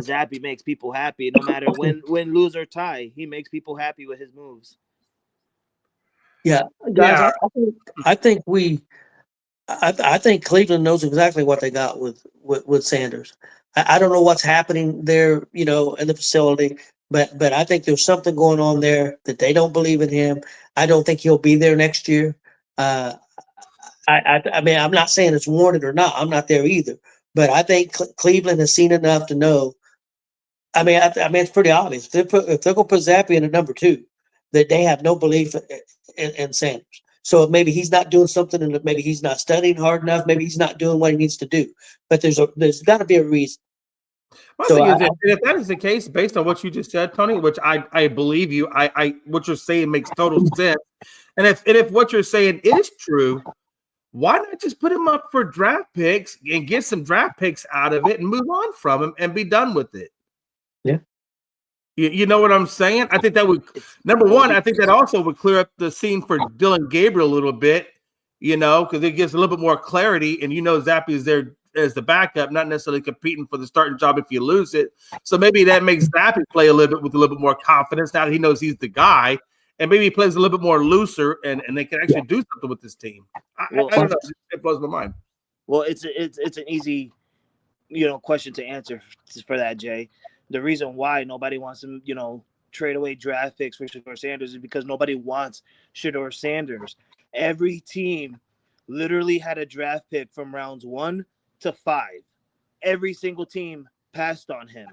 Zappi makes people happy no matter win, lose, or tie. He makes people happy with his moves. Yeah, guys, I think I think Cleveland knows exactly what they got with Sanders. I don't know what's happening there, in the facility, but I think there's something going on there that they don't believe in him. I don't think he'll be there next year. I mean, I'm not saying it's warranted or not. I'm not there either, but I think Cleveland has seen enough to know. I mean, it's pretty obvious. If they're going to put Zappi in at number 2, that they have no belief in Sanders. So maybe he's not doing something, and maybe he's not studying hard enough. Maybe he's not doing what he needs to do. But there's got to be a reason. My thing is, if that is the case, based on what you just said, Tony, which I believe you, what you're saying makes total sense. And if what you're saying is true, why not just put him up for draft picks and get some draft picks out of it and move on from him and be done with it? Yeah. You know what I'm saying? I think that would, number one, I think that also would clear up the scene for Dylan Gabriel a little bit, because it gives a little bit more clarity. And Zappi is there as the backup, not necessarily competing for the starting job if you lose it. So maybe that makes Zappi play a little bit with a little bit more confidence now that he knows he's the guy. And maybe he plays a little bit more looser, and they can actually do something with this team. I don't know. It blows my mind. Well, it's an easy, question to answer for that, Jay. The reason why nobody wants to, trade away draft picks for Shador Sanders is because nobody wants Shador Sanders. Every team literally had a draft pick from rounds 1 to 5. Every single team passed on him.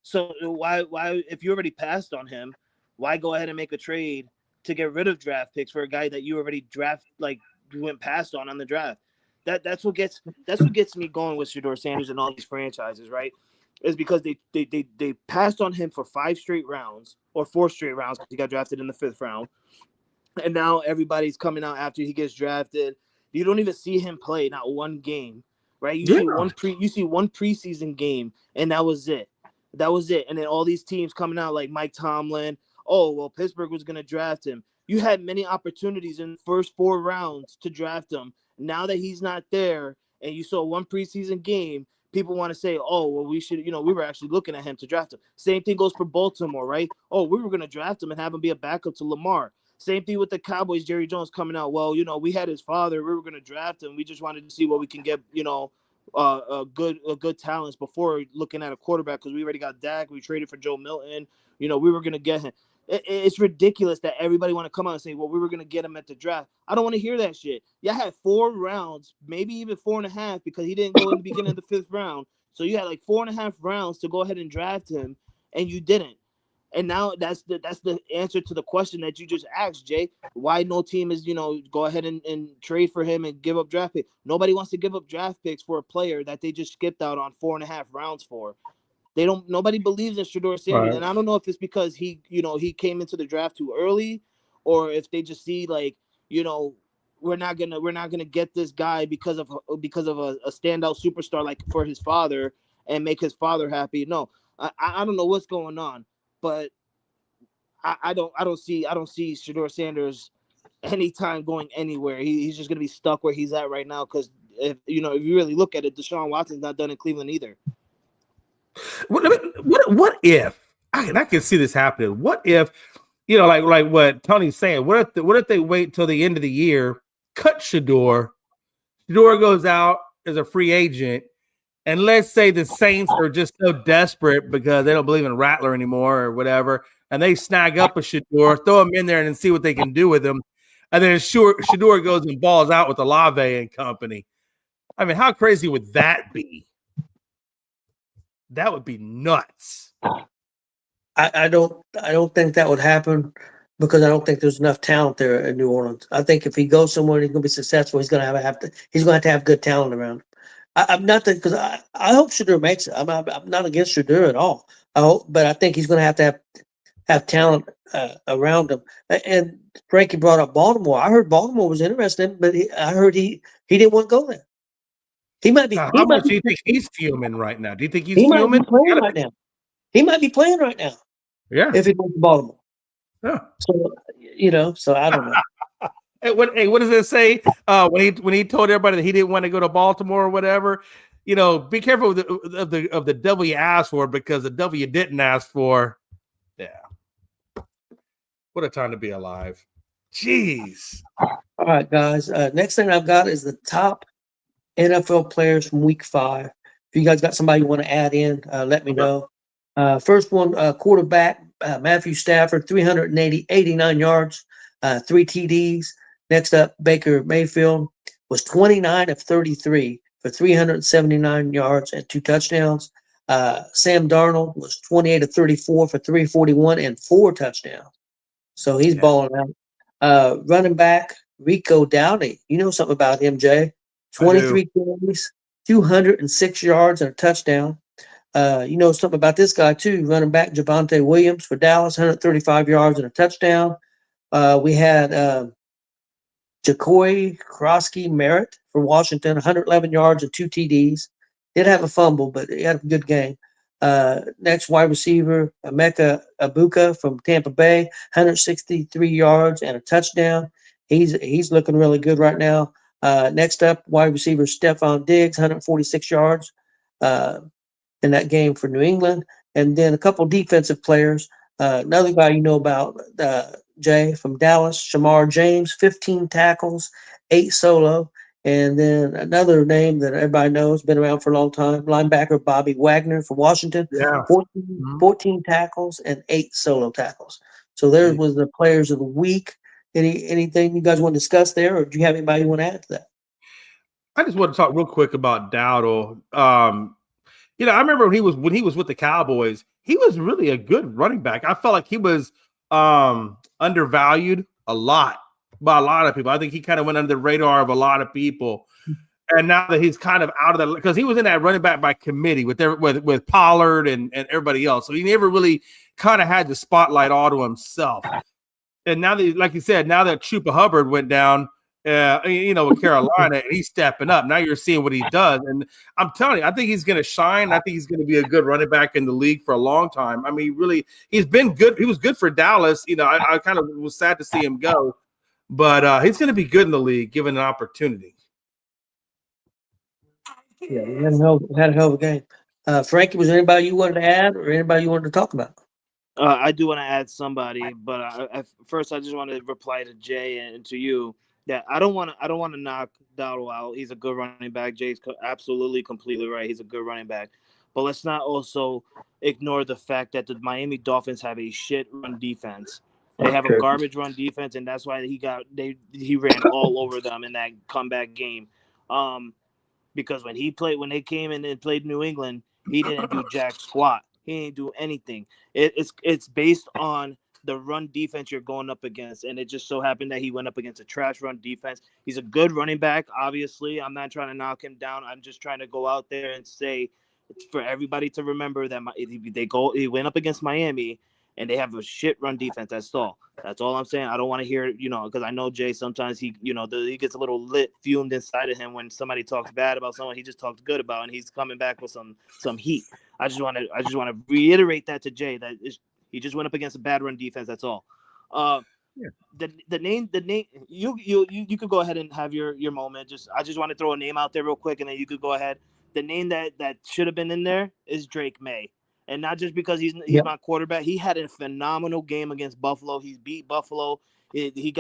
So why if you already passed on him, why go ahead and make a trade to get rid of draft picks for a guy that you already you went past on the draft? That's what gets me going with Shador Sanders and all these franchises, right? Is because they passed on him for 5 straight rounds or 4 straight rounds because he got drafted in the 5th round. And now everybody's coming out after he gets drafted. You don't even see him play, not one game, right? You see one preseason game, and that was it. And then all these teams coming out like Mike Tomlin. Oh, well, Pittsburgh was going to draft him. You had many opportunities in the first 4 rounds to draft him. Now that he's not there, and you saw one preseason game, people want to say, oh, well, we should, we were actually looking at him to draft him. Same thing goes for Baltimore, right? Oh, we were going to draft him and have him be a backup to Lamar. Same thing with the Cowboys, Jerry Jones coming out. Well, we had his father. We were going to draft him. We just wanted to see what we can get, good talents before looking at a quarterback because we already got Dak. We traded for Joe Milton. We were going to get him. It's ridiculous that everybody want to come out and say, well, we were going to get him at the draft. I don't want to hear that shit. Y'all had 4 rounds, maybe even 4.5 because he didn't go in the beginning of the 5th round. So you had like 4.5 rounds to go ahead and draft him, and you didn't. And now that's the answer to the question that you just asked, Jay. Why no team is, go ahead and trade for him and give up draft picks? Nobody wants to give up draft picks for a player that they just skipped out on 4.5 rounds for. Nobody believes in Shador Sanders. Right. And I don't know if it's because he came into the draft too early, or if they just see we're not gonna get this guy because of a standout superstar like for his father and make his father happy. No, I don't know what's going on, but I don't see Shador Sanders anytime going anywhere. He's just gonna be stuck where he's at right now because if you really look at it, Deshaun Watson's not done in Cleveland either. What if I can see this happening? What if like what Tony's saying? What if they wait till the end of the year, cut Shador goes out as a free agent, and let's say the Saints are just so desperate because they don't believe in Rattler anymore or whatever, and they snag up a Shador, throw him in there, and then see what they can do with him, and then Shador goes and balls out with Olave and company. I mean, how crazy would that be? That would be nuts. I don't think that would happen, because I don't think there's enough talent there in New Orleans. I think if he goes somewhere and he's going to be successful, he's going to he's going to have good talent around him. I'm not because I hope Shadur makes it. I'm not against Shadur at all. I hope, but I think he's going to have talent around him. And Frankie brought up Baltimore. I heard Baltimore was interested, but I heard he didn't want to go there. He might be. Now, He how might much be. do you think he's fuming right now? Do you think he's He might be fuming? playing right now. He might be playing right now Yeah. if he goes to Baltimore. Yeah. So so I don't know. Hey, what does it say? When he told everybody that he didn't want to go to Baltimore or whatever, be careful of the devil you asked for, because the devil you didn't ask for. Yeah. What a time to be alive. Jeez. All right, guys. Next thing I've got is the top NFL players from Week 5. If you guys got somebody you want to add in, let me know. First one, quarterback Matthew Stafford, 89 yards, 3 TDs. Next up, Baker Mayfield was 29 of 33 for 379 yards and 2 touchdowns. Sam Darnold was 28 of 34 for 341 and 4 touchdowns. So he's balling out. Running back Rico Dowdy, you know something about him, Jay? 23 carries, 206 yards and a touchdown. You know something about this guy too, running back Javonte Williams for Dallas, 135 yards and a touchdown. We had Jacoy Krosky Merritt for Washington, 111 yards and 2 TDs. Did have a fumble, but he had a good game. Next wide receiver, Emeka Abuka from Tampa Bay, 163 yards and a touchdown. He's looking really good right now. Next up, wide receiver Stephon Diggs, 146 yards in that game for New England. And then a couple defensive players. Another guy you know about, Jay, from Dallas, Shamar James, 15 tackles, 8 solo. And then another name that everybody knows, been around for a long time, linebacker Bobby Wagner from Washington, 14 tackles and 8 solo tackles. So there was the players of the week. Anything you guys want to discuss there, or do you have anybody you want to add to that? I just want to talk real quick about Dowdle. I remember when he was with the Cowboys, he was really a good running back. I felt like he was undervalued a lot by a lot of people. I think he kind of went under the radar of a lot of people. And now that he's kind of out of that, because he was in that running back by committee with Pollard and everybody else. So he never really kind of had the spotlight all to himself. And now that, like you said, now that Chupa Hubbard went down, with Carolina, and he's stepping up. Now you're seeing what he does. And I'm telling you, I think he's going to shine. I think he's going to be a good running back in the league for a long time. I mean, really, he's been good. He was good for Dallas. I kind of was sad to see him go, but he's going to be good in the league given an opportunity. Yeah, we had a hell of a game. Frankie, was there anybody you wanted to add or anybody you wanted to talk about? I do want to add somebody, but first I just want to reply to Jay and to you that I don't want to knock Dowdle out. He's a good running back. Jay's absolutely completely right. He's a good running back, but let's not also ignore the fact that the Miami Dolphins have a shit run defense. They have a garbage run defense, and that's why he ran all over them in that comeback game. Because when they came in and played New England, he didn't do jack squat. He didn't do anything. It's based on the run defense you're going up against, and it just so happened that he went up against a trash run defense. He's a good running back, obviously. I'm not trying to knock him down. I'm just trying to go out there and say, for everybody to remember that he went up against Miami, and they have a shit run defense. That's all. That's all I'm saying. I don't want to hear, because I know Jay sometimes he gets a little fumed inside of him when somebody talks bad about someone he just talked good about, and he's coming back with some heat. I just want to reiterate that to Jay that he just went up against a bad run defense. That's all. The name you could go ahead and have your moment. I just want to throw a name out there real quick, and then you could go ahead. The name that should have been in there is Drake May. And not just because he's my quarterback. He had a phenomenal game against Buffalo. He beat Buffalo. He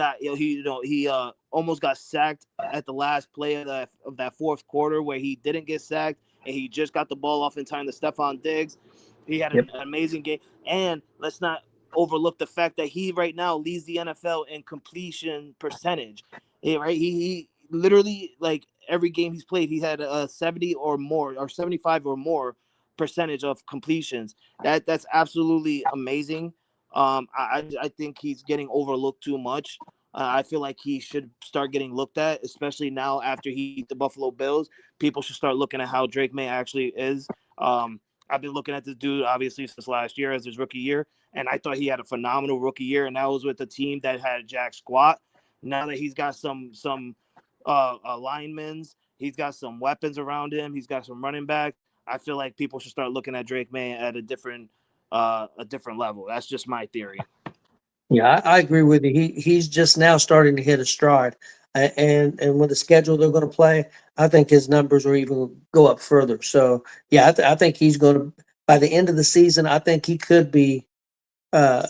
almost got sacked at the last play of that fourth quarter where he didn't get sacked, and he just got the ball off in time to Stephon Diggs. He had an amazing game. And let's not overlook the fact that he right now leads the NFL in completion percentage. He literally, like, every game he's played, he's had a 70 or more or 75 or more percentage of completions. That's absolutely amazing. I think he's getting overlooked too much. I feel like he should start getting looked at, especially now after he beat the Buffalo Bills. People should start looking at how Drake May actually is. I've been looking at this dude obviously since last year as his rookie year, and I thought he had a phenomenal rookie year, and that was with a team that had jack squat. Now that he's got some linemen, he's got some weapons around him, he's got some running back. I feel like people should start looking at Drake May at a different level. That's just my theory. Yeah, I agree with you. He's just now starting to hit a stride, and with the schedule they're going to play, I think his numbers will even go up further. So yeah, I think he's going to by the end of the season. I think he could be uh,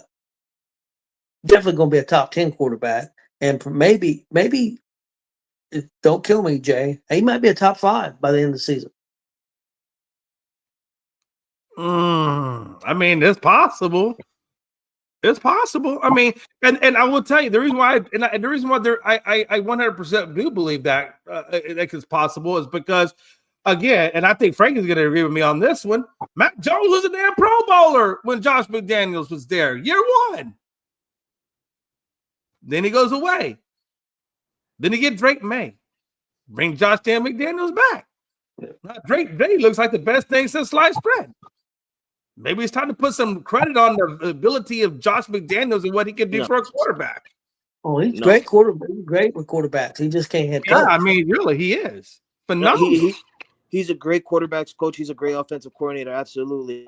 definitely going to be a top 10 quarterback, and maybe don't kill me, Jay. He might be a top 5 by the end of the season. I mean, it's possible. It's possible. I mean, and I will tell you the reason why, the reason why I 100% do believe that it's possible is because, again, and I think Frank is going to agree with me on this one. Mac Jones was a damn Pro Bowler when Josh McDaniels was there, year 1. Then he goes away. Then you get Drake May, bring Josh damn McDaniels back. Now, Drake May looks like the best thing since sliced bread. Maybe it's time to put some credit on the ability of Josh McDaniels and what he can do for a quarterback. Oh, he's great quarterback. He's great with quarterbacks. He just can't hit. Yeah, I mean, really, he is phenomenal. He's a great quarterbacks coach. He's a great offensive coordinator, absolutely.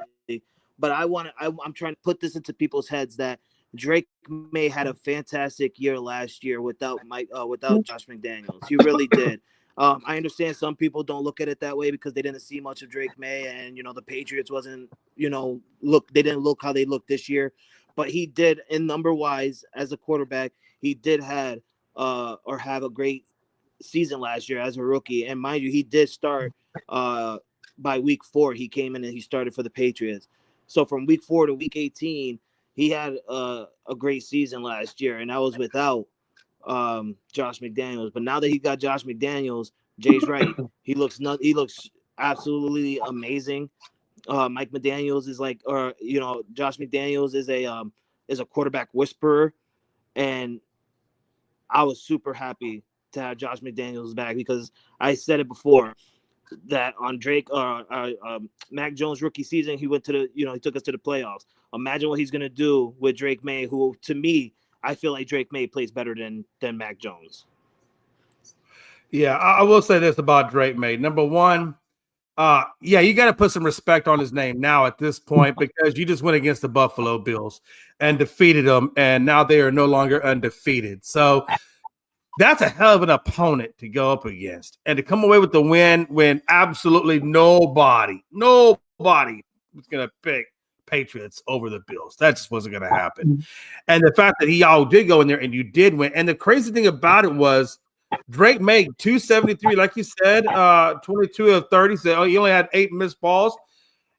But I'm trying to put this into people's heads that Drake May had a fantastic year last year without Josh McDaniels. He really did. I understand some people don't look at it that way because they didn't see much of Drake May, and the Patriots wasn't, they didn't look how they looked this year, but he did in number wise as a quarterback. He did have a great season last year as a rookie, and mind you, he did start by week 4. He came in and he started for the Patriots. So from week 4 to week 18, he had a great season last year, and that was without Josh McDaniels. But now that he got Josh McDaniels, Jay's right. He looks absolutely amazing. Mike McDaniels is Josh McDaniels is a quarterback whisperer, and I was super happy to have Josh McDaniels back because I said it before that on Mac Jones rookie season, he went to he took us to the playoffs. Imagine what he's gonna do with Drake May, who to me, I feel like Drake May plays better than Mac Jones. Yeah, I will say this about Drake May. Number one, you got to put some respect on his name now at this point because you just went against the Buffalo Bills and defeated them, and now they are no longer undefeated. So that's a hell of an opponent to go up against. And to come away with the win when absolutely nobody was going to pick Patriots over the Bills. That just wasn't going to happen. And the fact that y'all did go in there and you did win. And the crazy thing about it was Drake made 273, like you said, 22 of 30. So he only had 8 missed balls,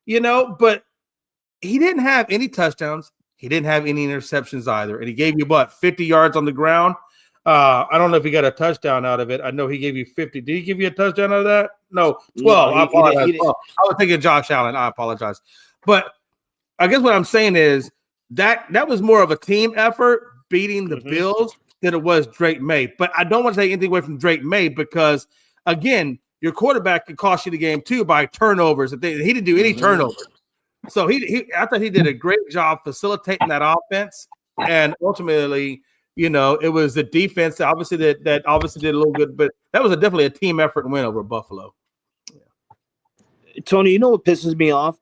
but he didn't have any touchdowns. He didn't have any interceptions either. And he gave you 50 yards on the ground. I don't know if he got a touchdown out of it. I know he gave you 50. Did he give you a touchdown out of that? No, 12. No, I apologize. he 12. I was thinking Josh Allen. I apologize. But I guess what I'm saying is that was more of a team effort beating the Bills than it was Drake May. But I don't want to take anything away from Drake May because, again, your quarterback could cost you the game too by turnovers. He didn't do any turnovers. So I thought he did a great job facilitating that offense. And ultimately, it was the defense obviously that obviously did a little good, but that was definitely a team effort and win over Buffalo. Yeah. Tony, you know what pisses me off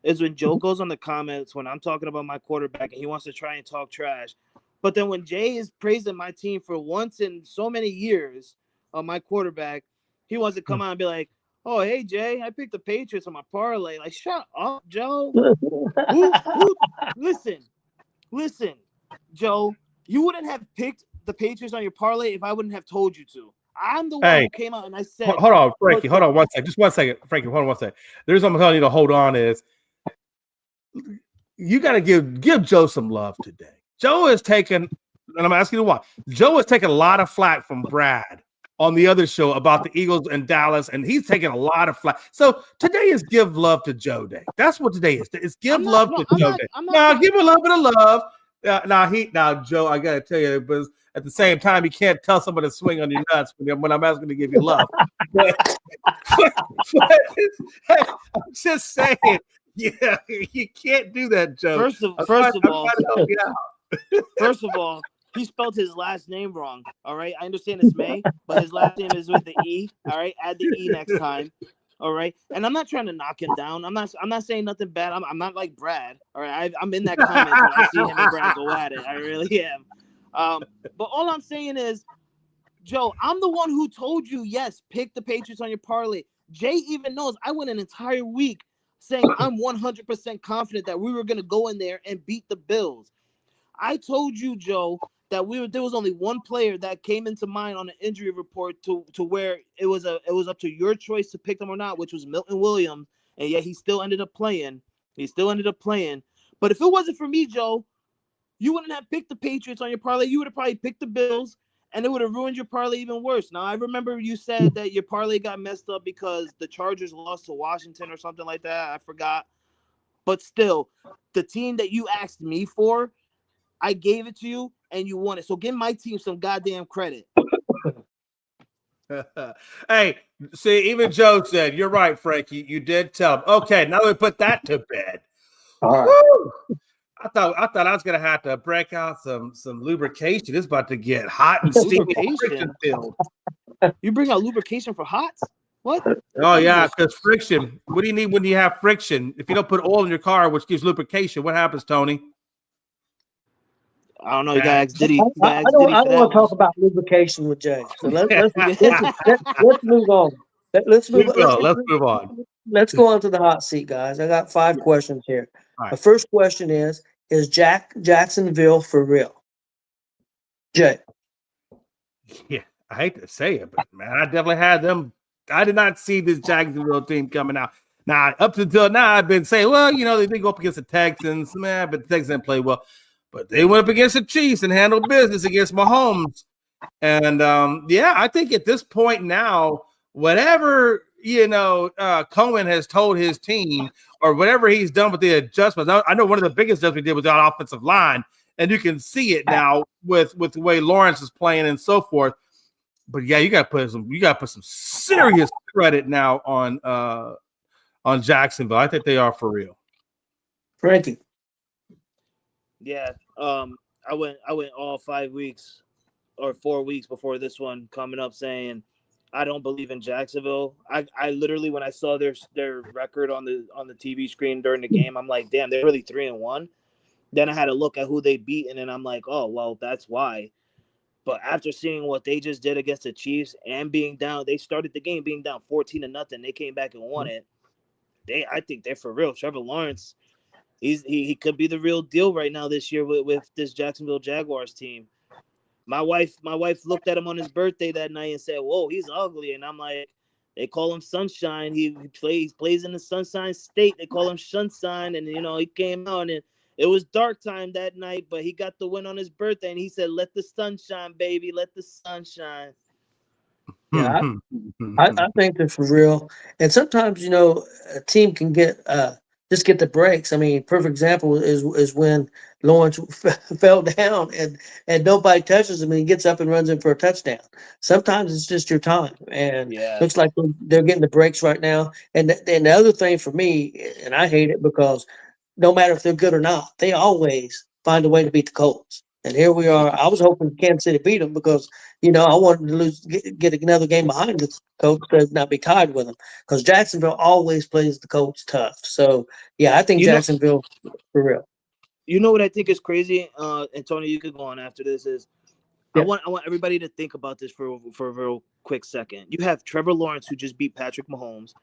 is when Joe goes on the comments when I'm talking about my quarterback and he wants to try and talk trash. But then when Jay is praising my team for once in so many years on my quarterback, he wants to come out and be like, "Oh, hey, Jay, I picked the Patriots on my parlay." Like, shut up, Joe. Listen, Joe. You wouldn't have picked the Patriots on your parlay if I wouldn't have told you to. I'm the one who came out and I said, hold on, Frankie. Hold on 1 second. Just 1 second. Frankie, hold on 1 second. The reason I'm telling you to hold on is you got to give Joe some love today. Joe has taken, and I'm asking you why. Joe has taken a lot of flack from Brad on the other show about the Eagles and Dallas, and he's taking a lot of flack. So today is give love to Joe Day. That's what today is. It's give love to Joe Day. Now, give a little bit of love. Now, Joe, I gotta tell you, but at the same time, you can't tell somebody to swing on your nuts when I'm asking to give you love. But, I'm just saying, yeah, you can't do that, Joe. First of I'm all, trying to help you out. First of all, he spelled his last name wrong. All right. I understand it's May, but his last name is with the E. All right. Add the E next time. All right. And I'm not trying to knock him down. I'm not saying nothing bad. I'm not like Brad. All right. I'm in that comments when I see him and Brad go at it. I really am. But all I'm saying is, Joe, I'm the one who told you, yes, pick the Patriots on your parlay. Jay even knows I went an entire week saying I'm 100% confident that we were going to go in there and beat the Bills. I told you, Joe, that there was only one player that came into mind on the injury report to where it was up to your choice to pick them or not, which was Milton Williams, and yet he still ended up playing. But if it wasn't for me, Joe, you wouldn't have picked the Patriots on your parlay. You would have probably picked the Bills, and it would have ruined your parlay even worse. Now, I remember you said that your parlay got messed up because the Chargers lost to Washington or something like that. I forgot. But still, the team that you asked me for, I gave it to you, and you won it. So give my team some goddamn credit. Hey, see, even Joe said, you're right, Frankie. You did tell him. Okay, now we put that to bed. All right. Woo! I thought I was gonna have to break out some lubrication. It's about to get hot and steamy. Lubrication? Filled. You bring out lubrication for hots? What? Oh yeah, because friction. What do you need when you have friction? If you don't put oil in your car, which gives lubrication, what happens, Tony? I don't know. You gotta ask Diddy. I don't want to talk about lubrication with Jay. So let's move on. Let's move on. Let's go on to the hot seat, guys. I got 5 questions here. Right. The first question is Jacksonville for real? Jay. Yeah, I hate to say it, but man, I definitely had them. I did not see this Jacksonville team coming out. Now, up until now, I've been saying, well, they did go up against the Texans, man, but the Texans didn't play well. But they went up against the Chiefs and handled business against Mahomes. And I think at this point now, whatever Cohen has told his team, or whatever he's done with the adjustments. I know one of the biggest adjustments he did was on offensive line, and you can see it now with the way Lawrence is playing and so forth. But yeah, you got to put some serious credit now on Jacksonville. I think they are for real. Frankie. Yeah, I went all 5 weeks or 4 weeks before this one coming up saying I don't believe in Jacksonville. I literally, when I saw their record on the TV screen during the game, I'm like, damn, they're really 3-1. Then I had to look at who they beat, and then I'm like, oh well, that's why. But after seeing what they just did against the Chiefs and being down, they started the game being down 14-0. They came back and won it. I think they're for real. Trevor Lawrence, he could be the real deal right now this year with this Jacksonville Jaguars team. My wife looked at him on his birthday that night and said, "Whoa, he's ugly." And I'm like, they call him Sunshine. He plays in the Sunshine State. They call him Sunshine, and he came out and it was dark time that night, but he got the win on his birthday, and he said, "Let the sun shine, baby. Let the sun shine." Yeah, I think they're for real. And sometimes, a team can just get the breaks. I mean, perfect example is when Lawrence fell down and nobody touches him and he gets up and runs in for a touchdown. Sometimes it's just your time. And looks like they're getting the breaks right now. And the other thing for me, and I hate it because no matter if they're good or not, they always find a way to beat the Colts. And here we are. I was hoping Kansas City beat them because, I wanted to get another game behind the Colts to not be tied with them because Jacksonville always plays the Colts tough. So, yeah, I think Jacksonville for real. You know what I think is crazy? And Tony, you could go on after this is I want everybody to think about this for a real quick second. You have Trevor Lawrence, who just beat Patrick Mahomes,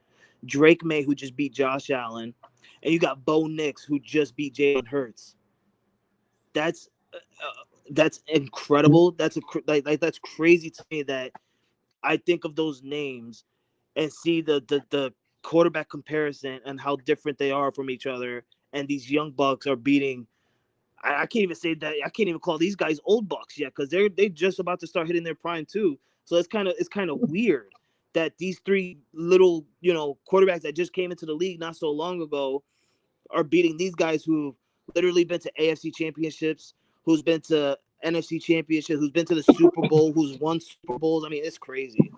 Drake May, who just beat Josh Allen, and you got Bo Nix, who just beat Jalen Hurts. That's incredible. That's that's crazy to me that I think of those names and see the quarterback comparison and how different they are from each other. And these young bucks are beating. I can't even say that. I can't even call these guys old bucks yet because they just about to start hitting their prime too. So it's kind of weird that these 3 little quarterbacks that just came into the league not so long ago are beating these guys who've literally been to AFC championships, who's been to NFC Championship, who's been to the Super Bowl, who's won Super Bowls. I mean, it's crazy.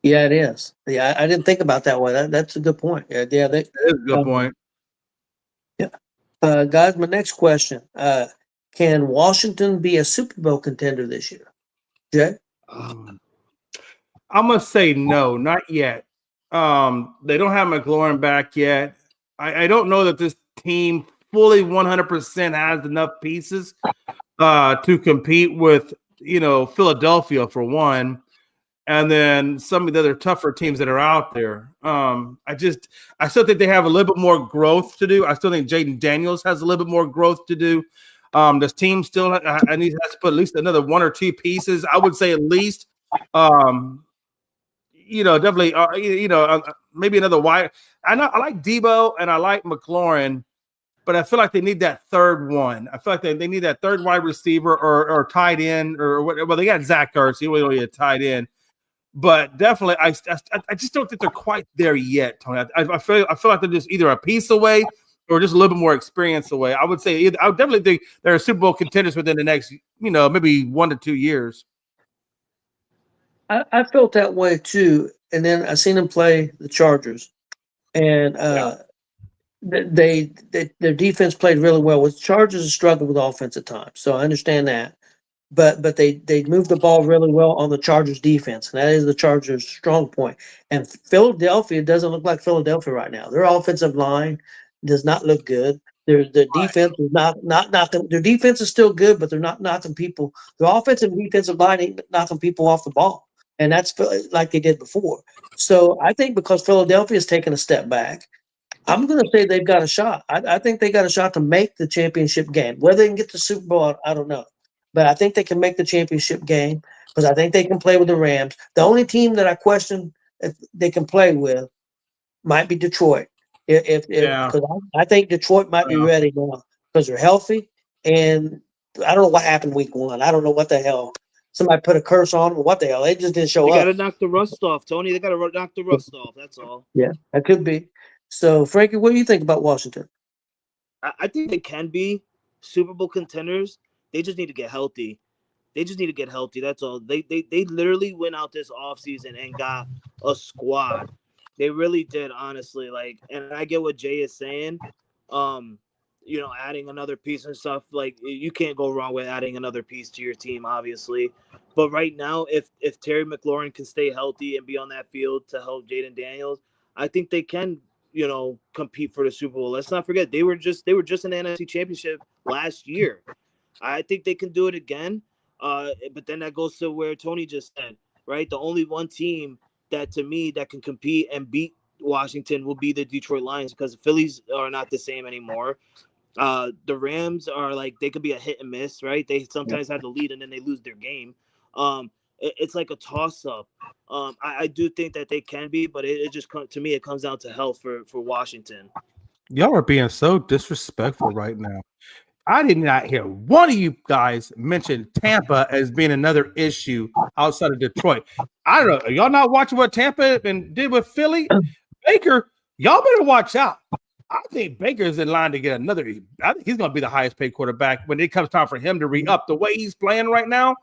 Yeah, it is. Yeah, I didn't think about that way. That's a good point. Yeah, That is a good point. Yeah. Guys, my next question. Can Washington be a Super Bowl contender this year? Jay? I'm gonna say no, not yet. They don't have McLaurin back yet. I don't know that this team fully 100% has enough pieces to compete with, Philadelphia for one, and then some of the other tougher teams that are out there. I still think they have a little bit more growth to do. I still think Jaden Daniels has a little bit more growth to do. This team still has to put at least another one or two pieces. I would say at least. Definitely. Maybe another wide. I like Debo and I like McLaurin, but I feel like they need that third one. I feel like they need that third wide receiver or tight end or whatever. Well, they got Zach Ertz. He really only a tight end, but definitely, I just don't think they're quite there yet, Tony. I feel like they're just either a piece away or just a little bit more experience away. I would say I would definitely think they're Super Bowl contenders within the next, maybe 1 to 2 years. I felt that way too. And then I seen them play the Chargers, and their defense played really well. With Chargers struggled with offense at times, so I understand that. But they moved the ball really well on the Chargers defense, and that is the Chargers' strong point. And Philadelphia doesn't look like Philadelphia right now. Their offensive line does not look good. Their defense is not knocking. Their defense is still good, but they're not knocking people. Their offensive and defensive line ain't knocking people off the ball, and that's like they did before. So I think because Philadelphia is taking a step back, I'm going to say they've got a shot. I think they got a shot to make the championship game. Whether they can get the Super Bowl, I don't know. But I think they can make the championship game because I think they can play with the Rams. The only team that I question if they can play with might be Detroit. Because I think Detroit might be ready now because they're healthy. And I don't know what happened week 1. I don't know what the hell. Somebody put a curse on them. What the hell? They just didn't show They up. got to knock the rust off, Tony. They got to knock the rust off. That's all. Yeah, that could be. So, Frankie, what do you think about Washington? I think they can be Super Bowl contenders. They just need to get healthy. That's all. They literally went out this offseason and got a squad. They really did, honestly. And I get what Jay is saying. Adding another piece and stuff. Like, you can't go wrong with adding another piece to your team, obviously. But right now, if Terry McLaurin can stay healthy and be on that field to help Jaden Daniels, I think they can, compete for the Super Bowl. Let's not forget they were just in the NFC Championship last year. I think they can do it again. But then that goes to where Tony just said, right? The only one team that to me that can compete and beat Washington will be the Detroit Lions because the Phillies are not the same anymore. The Rams are they could be a hit and miss, right? They sometimes have the lead and then they lose their game. It's like a toss up. I do think that they can be, but it just to me it comes down to health for Washington. Y'all are being so disrespectful right now. I did not hear one of you guys mention Tampa as being another issue outside of Detroit. I don't know. Are y'all not watching what Tampa did with Philly? Baker, y'all better watch out. I think Baker's in line to get another. I think he's going to be the highest paid quarterback when it comes time for him to re-up. The way he's playing right now,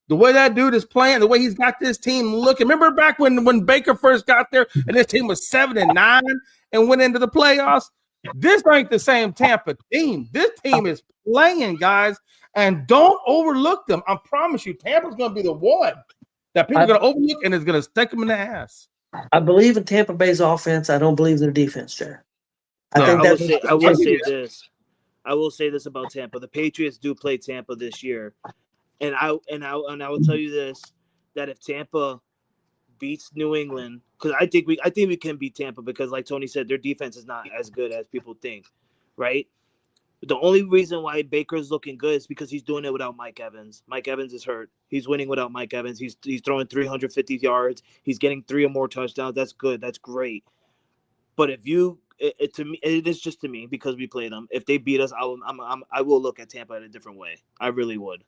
the way that dude is playing, the way he's got this team looking. Remember back when Baker first got there and this team was 7-9 and went into the playoffs? This ain't the same Tampa team. This team is playing, guys, and don't overlook them. I promise you, Tampa's going to be the one that people are going to overlook and is going to stick them in the ass. I believe in Tampa Bay's offense. I don't believe in their defense, Jay. I will say this about Tampa. The Patriots do play Tampa this year, and I will tell you this: that if Tampa beats New England, because I think we can beat Tampa because, like Tony said, their defense is not as good as people think, right? The only reason why Baker's looking good is because he's doing it without Mike Evans. Mike Evans is hurt. He's winning without Mike Evans. He's throwing 350 yards. He's getting 3 or more touchdowns. That's good. That's great. But if you, to me, it is just to me because we play them. If they beat us, I will look at Tampa in a different way. I really would.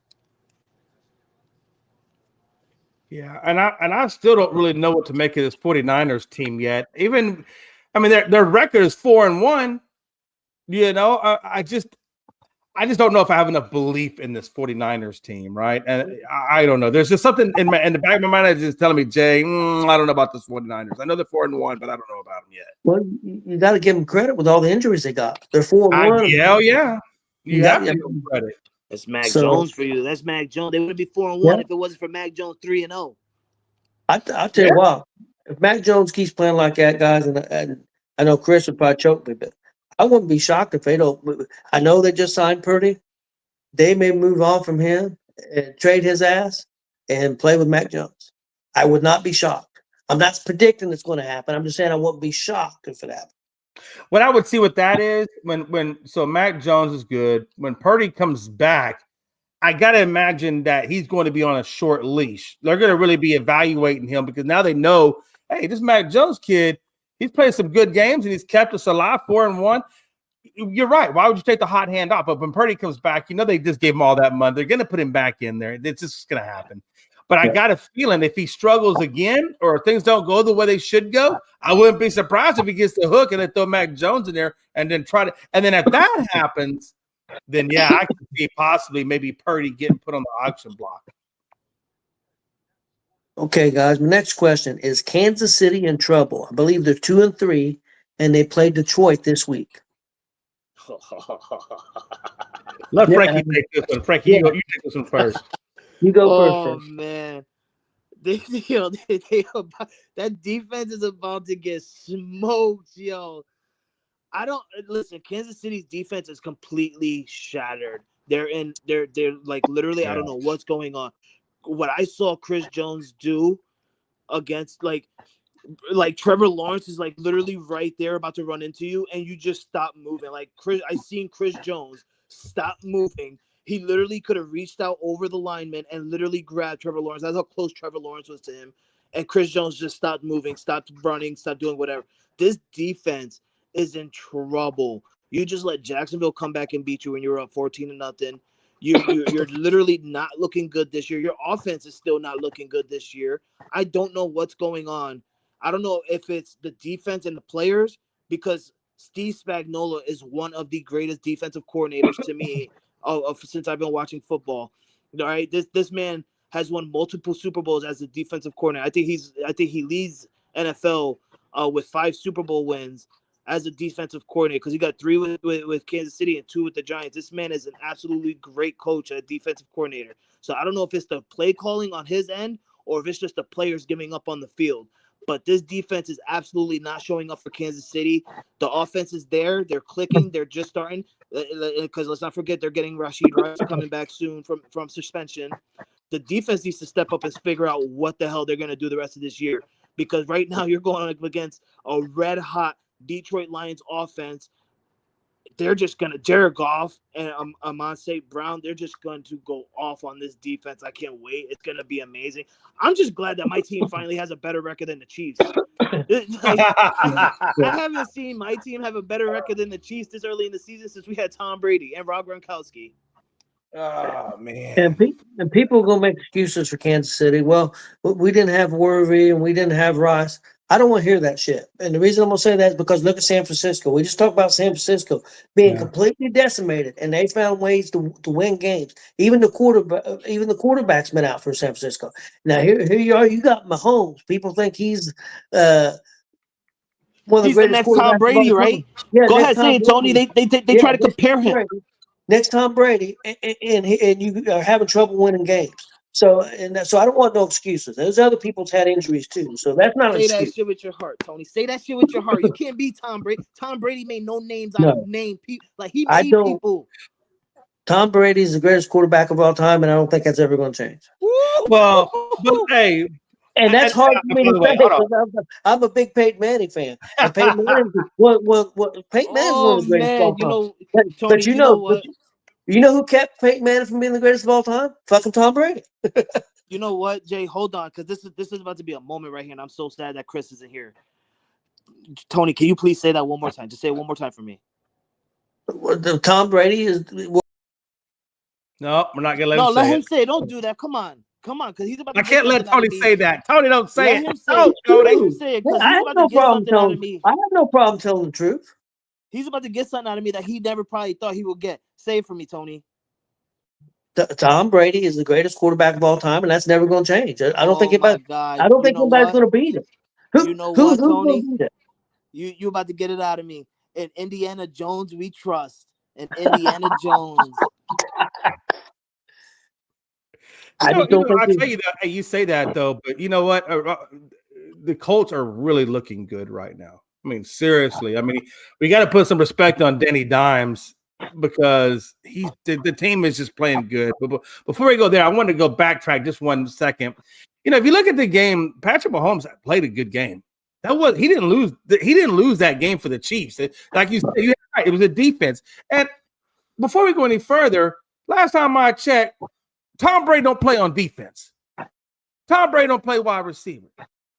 Yeah, and I still don't really know what to make of this 49ers team yet. Their record is 4-1. I I just don't know if I have enough belief in this 49ers team, right? And I don't know. There's just something in the back of my mind that's just telling me, Jay, I don't know about this 49ers. I know they're 4-1, but I don't know about them yet. Well, you got to give them credit with all the injuries they got. They're 4-1. Hell yeah. You have to give them credit. That's Mac Jones for you. That's Mac Jones. They would be 4-1 if it wasn't for Mac Jones 3-0. I'll tell you what. If Mac Jones keeps playing like that, guys, and I know Chris would probably choke me, but I wouldn't be shocked if they don't. I know they just signed Purdy. They may move on from him and trade his ass and play with Mac Jones. I would not be shocked. I'm not predicting it's going to happen. I'm just saying I wouldn't be shocked if it happened. What I would see what that is so Mac Jones is good. When Purdy comes back, I got to imagine that he's going to be on a short leash. They're going to really be evaluating him because now they know, hey, this Mac Jones kid, he's played some good games and he's kept us alive 4-1. You're right. Why would you take the hot hand off? But when Purdy comes back, they just gave him all that money. They're going to put him back in there. It's just going to happen. But I got a feeling if he struggles again or things don't go the way they should go, I wouldn't be surprised if he gets the hook and they throw Mac Jones in there and then and then if that happens, then yeah, I could see possibly maybe Purdy getting put on the auction block. Okay, guys. My next question is Kansas City in trouble? I believe they're 2-3, and they play Detroit this week. Let Frankie take this one. Frankie, you take this one first. You go first. Oh man, that defense is about to get smoked, yo. I don't listen. Kansas City's defense is completely shattered. They're like literally. I don't know what's going on. What I saw Chris Jones do against like Trevor Lawrence is like literally right there about to run into you, and you just stop moving. Like I seen Chris Jones stop moving. He literally could have reached out over the lineman and literally grabbed Trevor Lawrence. That's how close Trevor Lawrence was to him. And Chris Jones just stopped moving, stopped running, stopped doing whatever. This defense is in trouble. You just let Jacksonville come back and beat you when you're up 14-0. You're literally not looking good this year. Your offense is still not looking good this year. I don't know what's going on. I don't know if it's the defense and the players, because Steve Spagnuolo is one of the greatest defensive coordinators to me since I've been watching football. All right, this man has won multiple Super Bowls as a defensive coordinator. I think he leads NFL with 5 Super Bowl wins as a defensive coordinator, because he got 3 with Kansas City and 2 with the Giants. This man is an absolutely great coach and a defensive coordinator. So I don't know if it's the play calling on his end or if it's just the players giving up on the field. But this defense is absolutely not showing up for Kansas City. The offense is there. They're clicking. They're just starting. Because let's not forget, they're getting Rashid Rice coming back soon from suspension. The defense needs to step up and figure out what the hell they're going to do the rest of this year. Because right now you're going up against a red-hot Detroit Lions offense. They're just going to – Jared Goff and Amon St. Brown, they're just going to go off on this defense. I can't wait. It's going to be amazing. I'm just glad that my team finally has a better record than the Chiefs. I haven't seen my team have a better record than the Chiefs this early in the season since we had Tom Brady and Rob Gronkowski. Oh, man. And people are going to make excuses for Kansas City. Well, we didn't have Worthy and we didn't have Rice. I don't want to hear that shit. And the reason I'm going to say that is because look at San Francisco. We just talked about San Francisco being completely decimated, and they found ways to win games. Even the quarterback's been out for San Francisco. Now, here you are. You got Mahomes. People think he's one of the He's greatest the next Tom Brady, right? Yeah, go ahead, say it, Tony. They try to compare him. Next Tom Brady, and you are having trouble winning games. So I don't want no excuses. Those other people's had injuries too, so that's not an excuse. Say that shit with your heart, Tony. Say that shit with your heart. You can't beat Tom Brady. Tom Brady made no names out of name people. Like he made people. Tom Brady is the greatest quarterback of all time, and I don't think that's ever going to change. Well, but hey. And that's hard for me to say because I'm a big Peyton Manning fan. And Peyton Manning, Peyton Manning's one of the greatest of all time. But you know what? You know who kept Peyton Manning from being the greatest of all time? Fucking Tom Brady. You know what, Jay? Hold on, because this is about to be a moment right here, and I'm so sad that Chris isn't here. Tony, can you please say that one more time? Just say it one more time for me. Tom Brady is. No, we're not gonna let him say it. No, let him say it. Don't do that. Come on, because he's about to. I can't let Tony say that. Tony, don't say it. Let him say it. Let him say it. I have no problem telling the truth. He's about to get something out of me that he never probably thought he would get. Say it for me, Tony. Tom Brady is the greatest quarterback of all time, and that's never going to change. I don't think Oh my anybody. God! I don't You think know anybody's what? going to beat him. You know what, Who's going Tony? to beat him? You about to get it out of me. In Indiana Jones, we trust. In Indiana Jones. I just don't think. I tell you that you say that though, but you know what? The Colts are really looking good right now. I mean, seriously. I mean, we got to put some respect on Denny Dimes because the team is just playing good. But before we go there, I want to go backtrack just 1 second. You know, if you look at the game, Patrick Mahomes played a good game. He didn't lose that game for the Chiefs. Like you said, you're right, it was a defense. And before we go any further, last time I checked, Tom Brady don't play on defense. Tom Brady don't play wide receiver.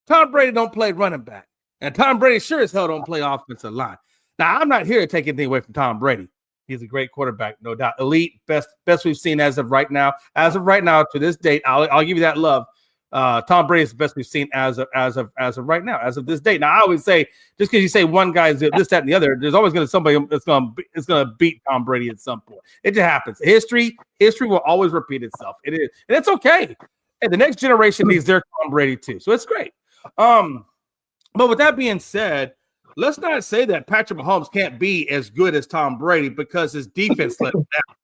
Tom Brady don't play running back. And Tom Brady sure as hell don't play offensive line. Now, I'm not here to take anything away from Tom Brady. He's a great quarterback, no doubt. Elite, best we've seen as of right now. As of right now, to this date, I'll give you that love. Tom Brady is the best we've seen as of right now, as of this date. Now, I always say, just because you say one guy is this, that, and the other, there's always going to somebody that's going to beat Tom Brady at some point. It just happens. History will always repeat itself. It is, and it's okay. And the next generation needs their Tom Brady too, so it's great. But with that being said, let's not say that Patrick Mahomes can't be as good as Tom Brady because his defense let him down.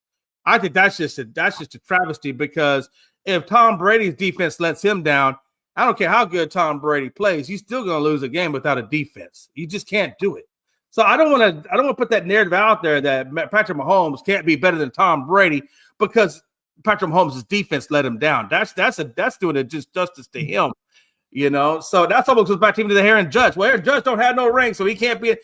I think that's just a travesty because if Tom Brady's defense lets him down, I don't care how good Tom Brady plays, he's still going to lose a game without a defense. You just can't do it. So I don't want to put that narrative out there that Patrick Mahomes can't be better than Tom Brady because Patrick Mahomes' defense let him down. That's doing it just justice to him. You know, so that's almost goes back to the Aaron Judge. Well, Aaron Judge don't have no ring, so he can't be.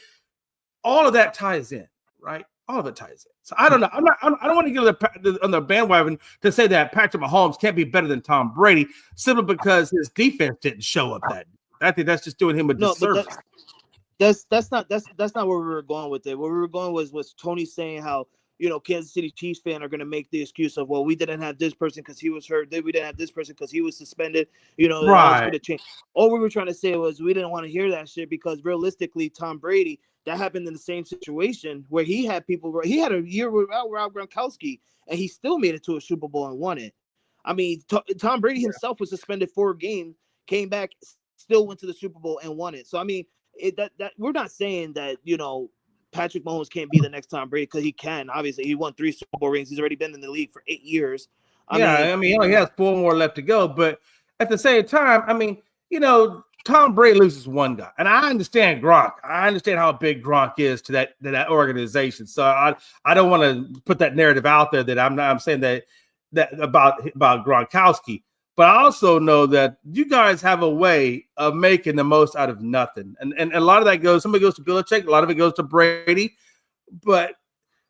All of that ties in, right? All of it ties in. So I don't know. I don't want to get on the bandwagon to say that Patrick Mahomes can't be better than Tom Brady simply because his defense didn't show up that. I think that's just doing him a disservice. That's not where we were going with it. Where we were going was Tony saying how, you know, Kansas City Chiefs fans are going to make the excuse of, well, we didn't have this person because he was hurt. Then we didn't have this person because he was suspended. You know, right. Going to change. All we were trying to say was we didn't want to hear that shit because realistically, Tom Brady, that happened in the same situation where he had a year without Rob Gronkowski and he still made it to a Super Bowl and won it. I mean, Tom Brady himself was suspended 4 games, came back, still went to the Super Bowl and won it. So, I mean, that we're not saying that, you know, Patrick Mahomes can't be the next Tom Brady because he can. Obviously, he won 3 Super Bowl rings. He's already been in the league for 8 years. I mean, he only has 4 more left to go. But at the same time, I mean, you know, Tom Brady loses one guy, and I understand Gronk. I understand how big Gronk is to that organization. So I don't want to put that narrative out there that I'm saying that about Gronkowski. But I also know that you guys have a way of making the most out of nothing. And a lot of that somebody goes to Belichick, a lot of it goes to Brady. But,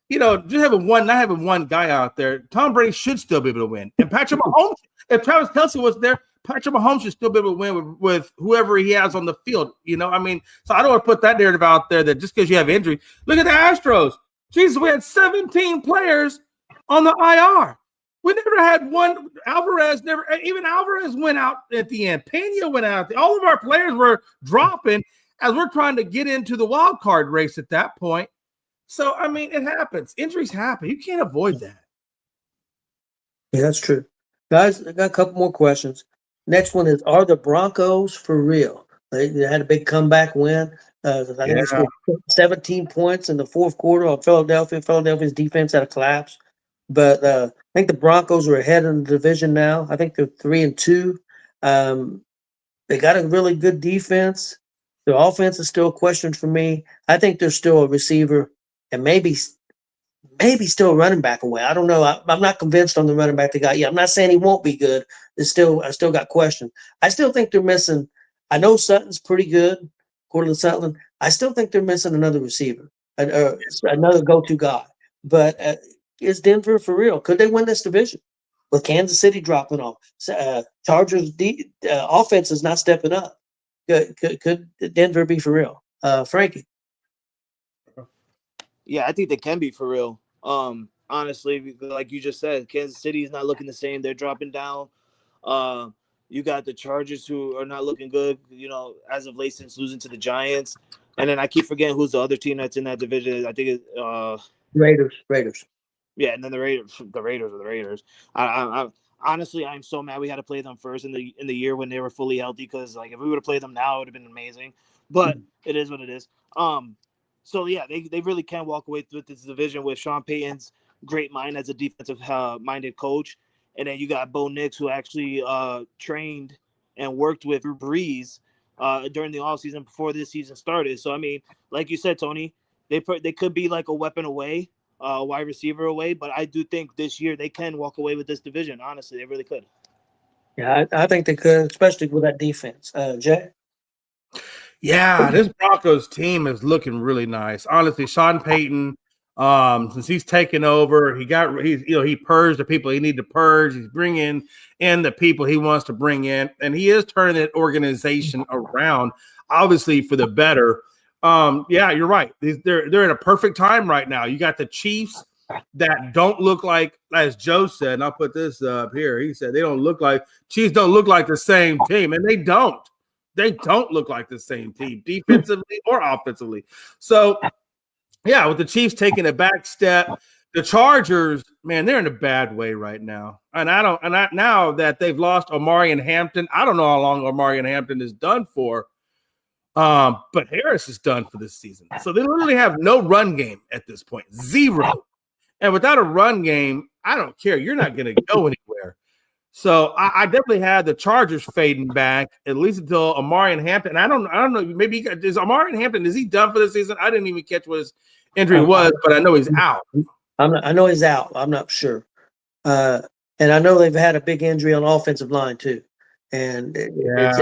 you know, just not having one guy out there, Tom Brady should still be able to win. And Patrick Mahomes, if Travis Kelce was there, Patrick Mahomes should still be able to win with whoever he has on the field. You know, I mean, so I don't want to put that narrative out there that just because you have injury. Look at the Astros. Jesus, we had 17 players on the IR. We never had one. Alvarez went out at the end. Pena went out. All of our players were dropping as we're trying to get into the wild card race at that point. So, I mean, it happens. Injuries happen. You can't avoid that. Yeah, that's true. Guys, I got a couple more questions. Next one is, are the Broncos for real? They had a big comeback win. I think they scored 17 points in the fourth quarter on Philadelphia. Philadelphia's defense had a collapse. But I think the Broncos are ahead in the division now. I think they're 3-2. They got a really good defense. Their offense is still a question for me. I think there's still a receiver and maybe still a running back away. I don't know. I'm not convinced on the running back they got yet. I'm not saying he won't be good. I still got questions. I still think they're missing. I know Sutton's pretty good, Cortland Sutton. I still think they're missing another receiver, another go-to guy. But is Denver for real? Could they win this division with Kansas City dropping off? Chargers offense is not stepping up. Could Denver be for real? Frankie? Yeah, I think they can be for real. Honestly, like you just said, Kansas City is not looking the same. They're dropping down. You got the Chargers who are not looking good, you know, as of late since losing to the Giants. And then I keep forgetting who's the other team that's in that division. I think it's Raiders. yeah, and then the Raiders are the Raiders. I honestly, I'm so mad we had to play them first in the year when they were fully healthy. Because like if we would have played them now, it would have been amazing. But it is what it is. So yeah, they really can walk away with this division with Sean Payton's great mind as a defensive minded coach, and then you got Bo Nix who actually trained and worked with Drew Brees during the offseason before this season started. So I mean, like you said, Tony, they could be like a weapon away, wide receiver away, but I do think this year they can walk away with this division. Honestly, they really could. Yeah, I think they could, especially with that defense. Jay? Yeah, this Broncos team is looking really nice. Honestly, Sean Payton, since he's taken over, he purged the people he needed to purge. He's bringing in the people he wants to bring in, and he is turning that organization around, obviously for the better. Yeah, you're right. They're in a perfect time right now. You got the Chiefs that don't look like, as Joe said, and I'll put this up here. He said Chiefs don't look like the same team, and they don't. They don't look like the same team defensively or offensively. So, yeah, with the Chiefs taking a back step, the Chargers, man, they're in a bad way right now. And now that they've lost Omari and Hampton, I don't know how long Omari and Hampton is done for. But Harris is done for this season. So they literally have no run game at this point. Zero. And without a run game, I don't care. You're not going to go anywhere. So I definitely had the Chargers fading back at least until Omari and Hampton. I don't know. Maybe is Omari and Hampton, is he done for the season? I didn't even catch what his injury was, but I know he's out. I know he's out. I'm not sure. And I know they've had a big injury on the offensive line too. And that's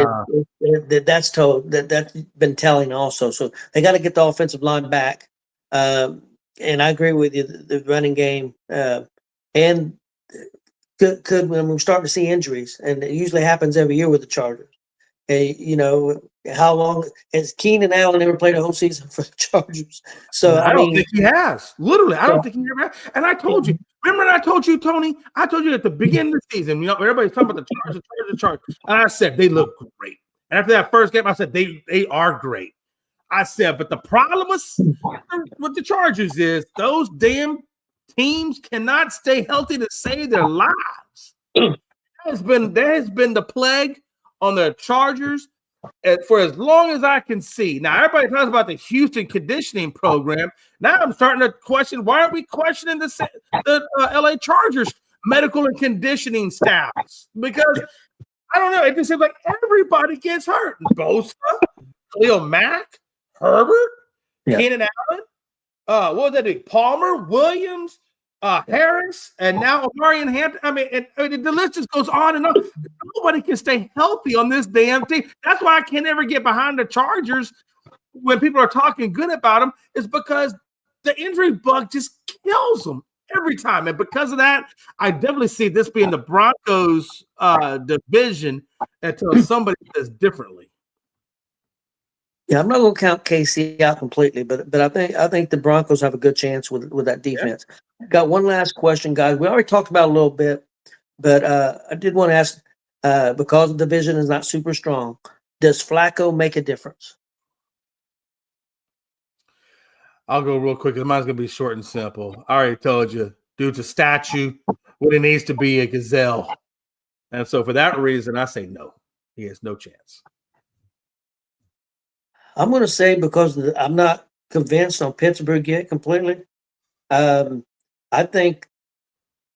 been telling also. So they got to get the offensive line back. And I agree with you. The running game and could when we're starting to see injuries, and it usually happens every year with the Chargers. And how long has Keenan Allen ever played a whole season for the Chargers? So I don't think he has. Literally, I don't think he ever has. And I told you, remember I told you, Tony? I told you at the beginning of the season, everybody's talking about the Chargers. And I said they look great. And after that first game, I said they are great. I said, but the problem with the Chargers is those damn teams cannot stay healthy to save their lives. There has been the plague on the Chargers for as long as I can see. Now, everybody talks about the Houston conditioning program. Now I'm starting to question, why aren't we questioning the LA Chargers medical and conditioning staffs? Because I don't know. It just seems like everybody gets hurt. Bosa, Khalil Mack, Herbert, Keenan Allen, what was that? Palmer, Williams, Harris, and now Omari and Hampton. I mean, the list just goes on and on. Nobody can stay healthy on this damn team. That's why I can't ever get behind the Chargers when people are talking good about them, is because the injury bug just kills them every time. And because of that, I definitely see this being the Broncos division until somebody says differently. Yeah, I'm not going to count KC out completely, but I think the Broncos have a good chance with that defense. Yeah. Got one last question, guys. We already talked about it a little bit, but I did want to ask, because the division is not super strong, does Flacco make a difference? I'll go real quick. Mine's going to be short and simple. I already told you, dude's a statue when it needs to be a gazelle. And so for that reason, I say no. He has no chance. I'm going to say, because I'm not convinced on Pittsburgh yet completely. I think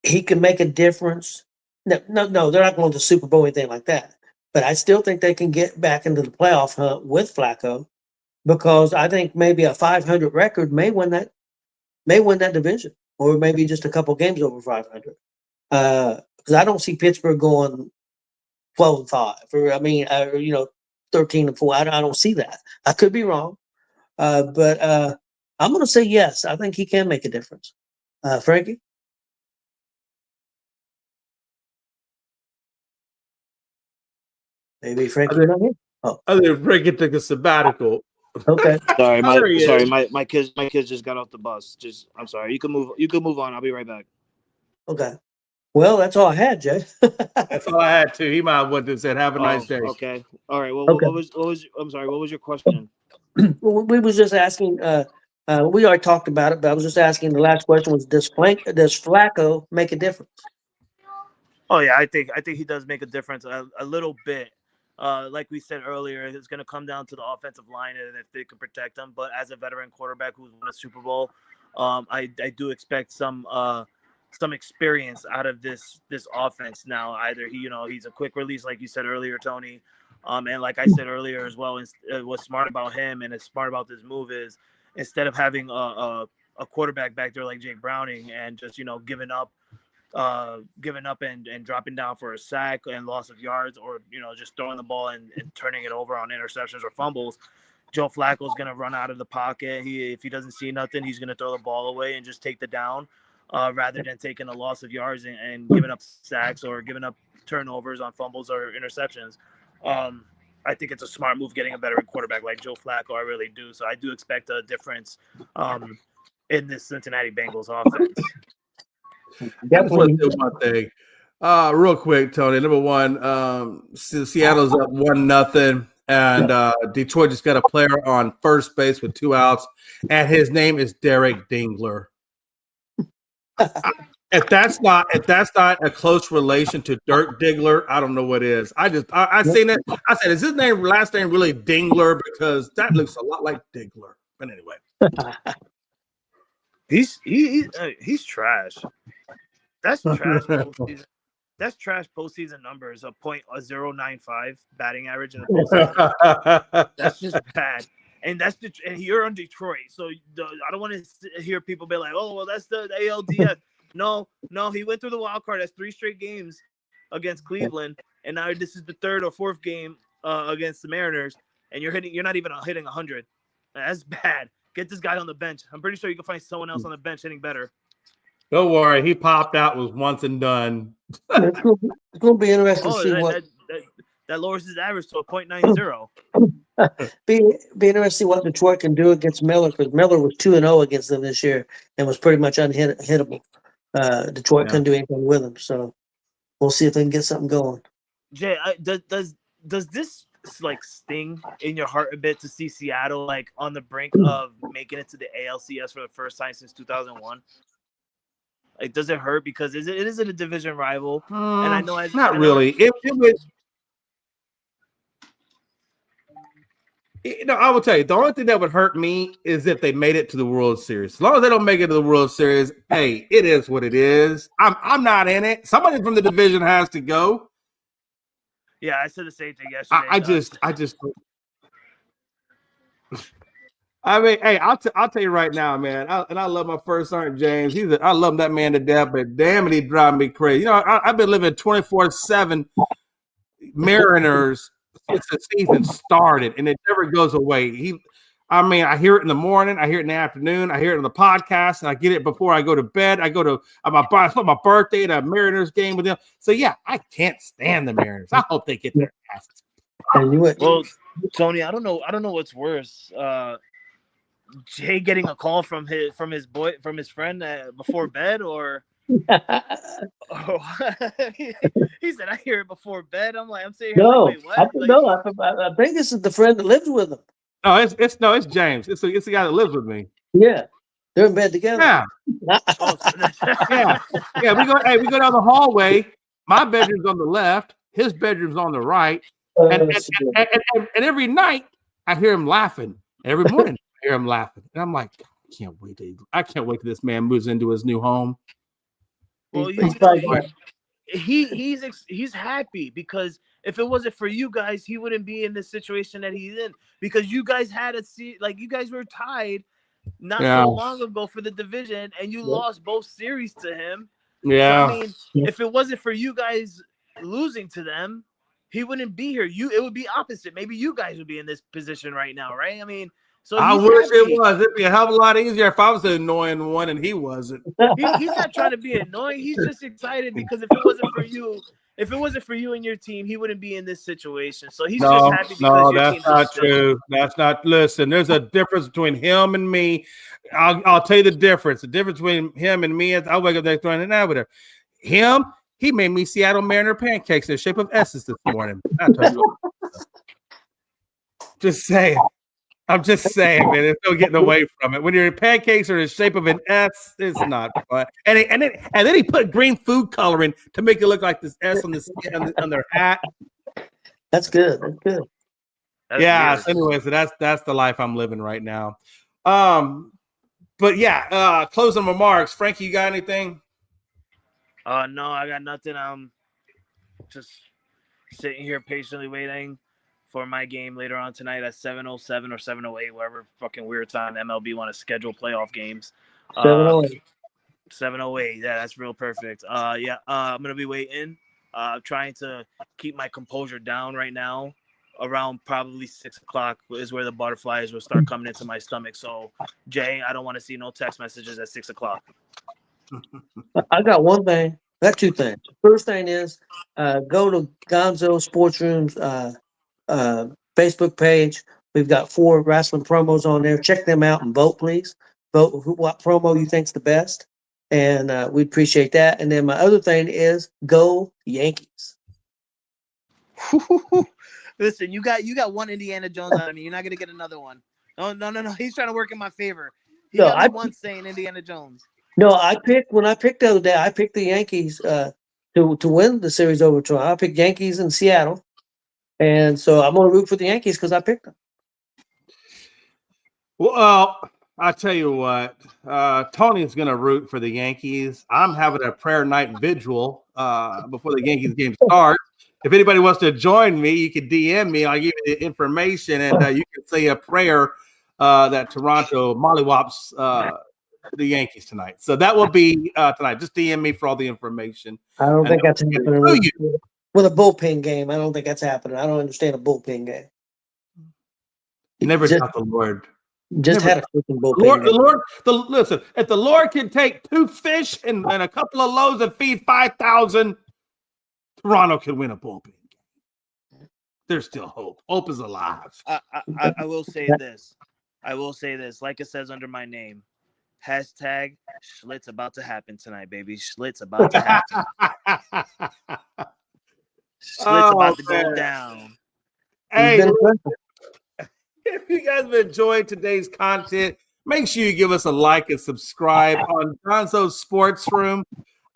he can make a difference. No, they're not going to the Super Bowl or anything like that. But I still think they can get back into the playoff hunt with Flacco, because I think maybe a 500 record may win that division, or maybe just a couple games over 500. Because I don't see Pittsburgh going 12-5, or 13-4. I don't see that. I could be wrong, but I'm going to say yes. I think he can make a difference. Frankie? Maybe Frankie. I think Frankie took a sabbatical. Okay. Sorry, my kids just got off the bus. I'm sorry. You can move on. I'll be right back. Okay. Well, that's all I had, Jay. That's all I had to. He might have what said. Have a nice day. Okay. All right. Well, Okay. what was? I'm sorry. What was your question? Well, we was just asking. We already talked about it, but I was just asking. The last question was: does Flacco make a difference? Oh yeah, I think he does make a difference a little bit. Like we said earlier, it's going to come down to the offensive line and if they can protect him. But as a veteran quarterback who's won a Super Bowl, I do expect some experience out of this offense now. Either he's a quick release, like you said earlier, Tony, and like I said earlier as well. What's smart about him and it's smart about this move is instead of having a quarterback back there like Jake Browning and just giving up and dropping down for a sack and loss of yards, or just throwing the ball and turning it over on interceptions or fumbles. Joe Flacco is going to run out of the pocket. If he doesn't see nothing, he's going to throw the ball away and just take the down, rather than taking a loss of yards and giving up sacks or giving up turnovers on fumbles or interceptions. I think it's a smart move getting a veteran quarterback like Joe Flacco. I really do. So I do expect a difference in this Cincinnati Bengals offense. I just want to do one thing, real quick, Tony. Number one, Seattle's up 1-0, and Detroit just got a player on first base with 2 outs, and his name is Derek Dingler. If that's not a close relation to Dirk Diggler, I don't know what is. I seen it. I said, is his last name really Dingler? Because that looks a lot like Diggler. But anyway, he's trash. That's trash postseason. That's trash postseason numbers of .095 batting average in the postseason. That's just bad. And and you're on Detroit, so I don't want to hear people be like, "Oh, well, that's the ALDS." No, he went through the wild card. That's 3 straight games against Cleveland, and now this is the 3rd or 4th game against the Mariners, and you're not even hitting 100. That's bad. Get this guy on the bench. I'm pretty sure you can find someone else on the bench hitting better. Don't worry, he popped out, was once and done. It's going to be interesting to see what that lowers his average to a .90. be interesting to see what Detroit can do against Miller, because Miller was 2-0 against them this year and was pretty much unhittable. Detroit couldn't do anything with him, so we'll see if they can get something going. Jay, does this like sting in your heart a bit to see Seattle like on the brink of making it to the ALCS for the first time since 2001? Like, does it hurt because it is a division rival? And I know not really. It would. I will tell you, the only thing that would hurt me is if they made it to the World Series. As long as they don't make it to the World Series, hey, it is what it is. I'm not in it. Somebody from the division has to go. Yeah, I said the same thing yesterday. I mean, hey, I'll tell you right now, man. I love my first sergeant James. I love that man to death, but damn it, he drives me crazy. I've been living 24/7 Mariners since the season started, and it never goes away. I hear it in the morning, I hear it in the afternoon, I hear it on the podcast, and I get it before I go to bed. I go to my birthday to a Mariners game with them. So yeah, I can't stand the Mariners. I hope they get their asses. Well, Tony, I don't know what's worse. Jay getting a call from his friend before bed, or he said, "I hear it before bed." I'm saying, no, like, wait, what? I think this is the friend that lives with him. No, it's James. It's the guy that lives with me. Yeah, they're in bed together. Yeah, yeah. We go down the hallway. My bedroom's on the left. His bedroom's on the right. And every night I hear him laughing. Every morning I hear him laughing, and I'm like, I can't wait till this man moves into his new home. Well, he's happy because if it wasn't for you guys, he wouldn't be in the situation that he's in, because you guys you guys were tied not so long ago for the division, and you lost both series to him. Yeah. So, I mean, if it wasn't for you guys losing to them, he wouldn't be here. It would be opposite. Maybe you guys would be in this position right now, right? I mean, so I wish it was. It'd be a hell of a lot easier if I was the annoying one and he wasn't. He's not trying to be annoying. He's just excited because if it wasn't for you and your team, he wouldn't be in this situation. So he's just happy because your team's not true. That's not. Listen, there's a difference between him and me. I'll tell you the difference. The difference between him and me is I wake up next morning and with her. Him, He made me Seattle Mariner pancakes in the shape of S's this morning. I tell you what. Just saying. I'm just saying, man. There's no getting away from it. When your pancakes are in the shape of an S, it's not fun. And then he put green food coloring to make it look like this S on their hat. That's good. That's good. Yeah. So anyway, so that's the life I'm living right now. But yeah, closing remarks. Frankie, you got anything? No, I got nothing. I'm just sitting here patiently waiting for my game later on tonight at 7:07 or 7:08, whatever fucking weird time MLB want to schedule playoff games. 708. 7:08. Yeah, that's real perfect. Yeah, I'm gonna be waiting. Trying to keep my composure down right now. Around probably 6 o'clock is where the butterflies will start coming into my stomach. So, Jay, I don't want to see no text messages at 6 o'clock. I got one thing. I got two things. First thing is go to Gonzo Sports Room's Facebook page. We've got 4 wrestling promos on there. Check them out and vote, please. Vote what promo you think's the best, and we'd appreciate that. And then my other thing is go Yankees. Listen, you got one Indiana Jones out of me. You're not gonna get another one. No. He's trying to work in my favor. He No, got me once saying Indiana Jones. No, when I picked the other day, I picked the Yankees to win the series over Toronto. I picked Yankees in Seattle, and so I'm gonna root for the Yankees because I picked them. Well, I'll tell you what, Tony's going to root for the Yankees. I'm having a prayer night vigil before the Yankees game starts. If anybody wants to join me, you can DM me. I'll give you the information, and you can say a prayer that Toronto mollywops the Yankees tonight. So that will be tonight. Just DM me for all the information. I don't think that's happening with a bullpen game. I don't think that's happening. I don't understand a bullpen game. Never doubt the Lord. Just Never. had a freaking bullpen. Listen, if the Lord can take 2 fish and a couple of loaves and feed 5,000, Toronto can win a bullpen game. There's still hope. Hope is alive. I will say this. Like it says under my name. Hashtag Schlitz about to happen tonight, baby. Schlitz about to happen. Schlitz about to go down. Hey, if you guys have enjoyed today's content, make sure you give us a like and subscribe on Gonzo's Sports Room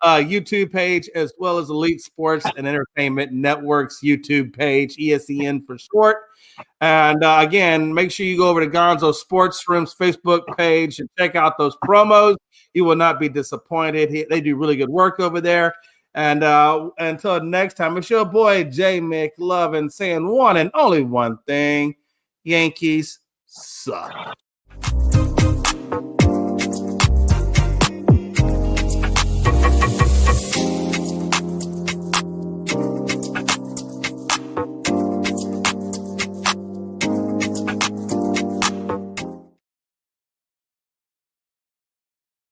YouTube page, as well as Elite Sports and Entertainment Network's YouTube page, ESEN for short. And again, make sure you go over to Gonzo Sports Room's Facebook page and check out those promos. You will not be disappointed. They do really good work over there. And until next time, it's your boy J McLovin saying one and only one thing: Yankees suck.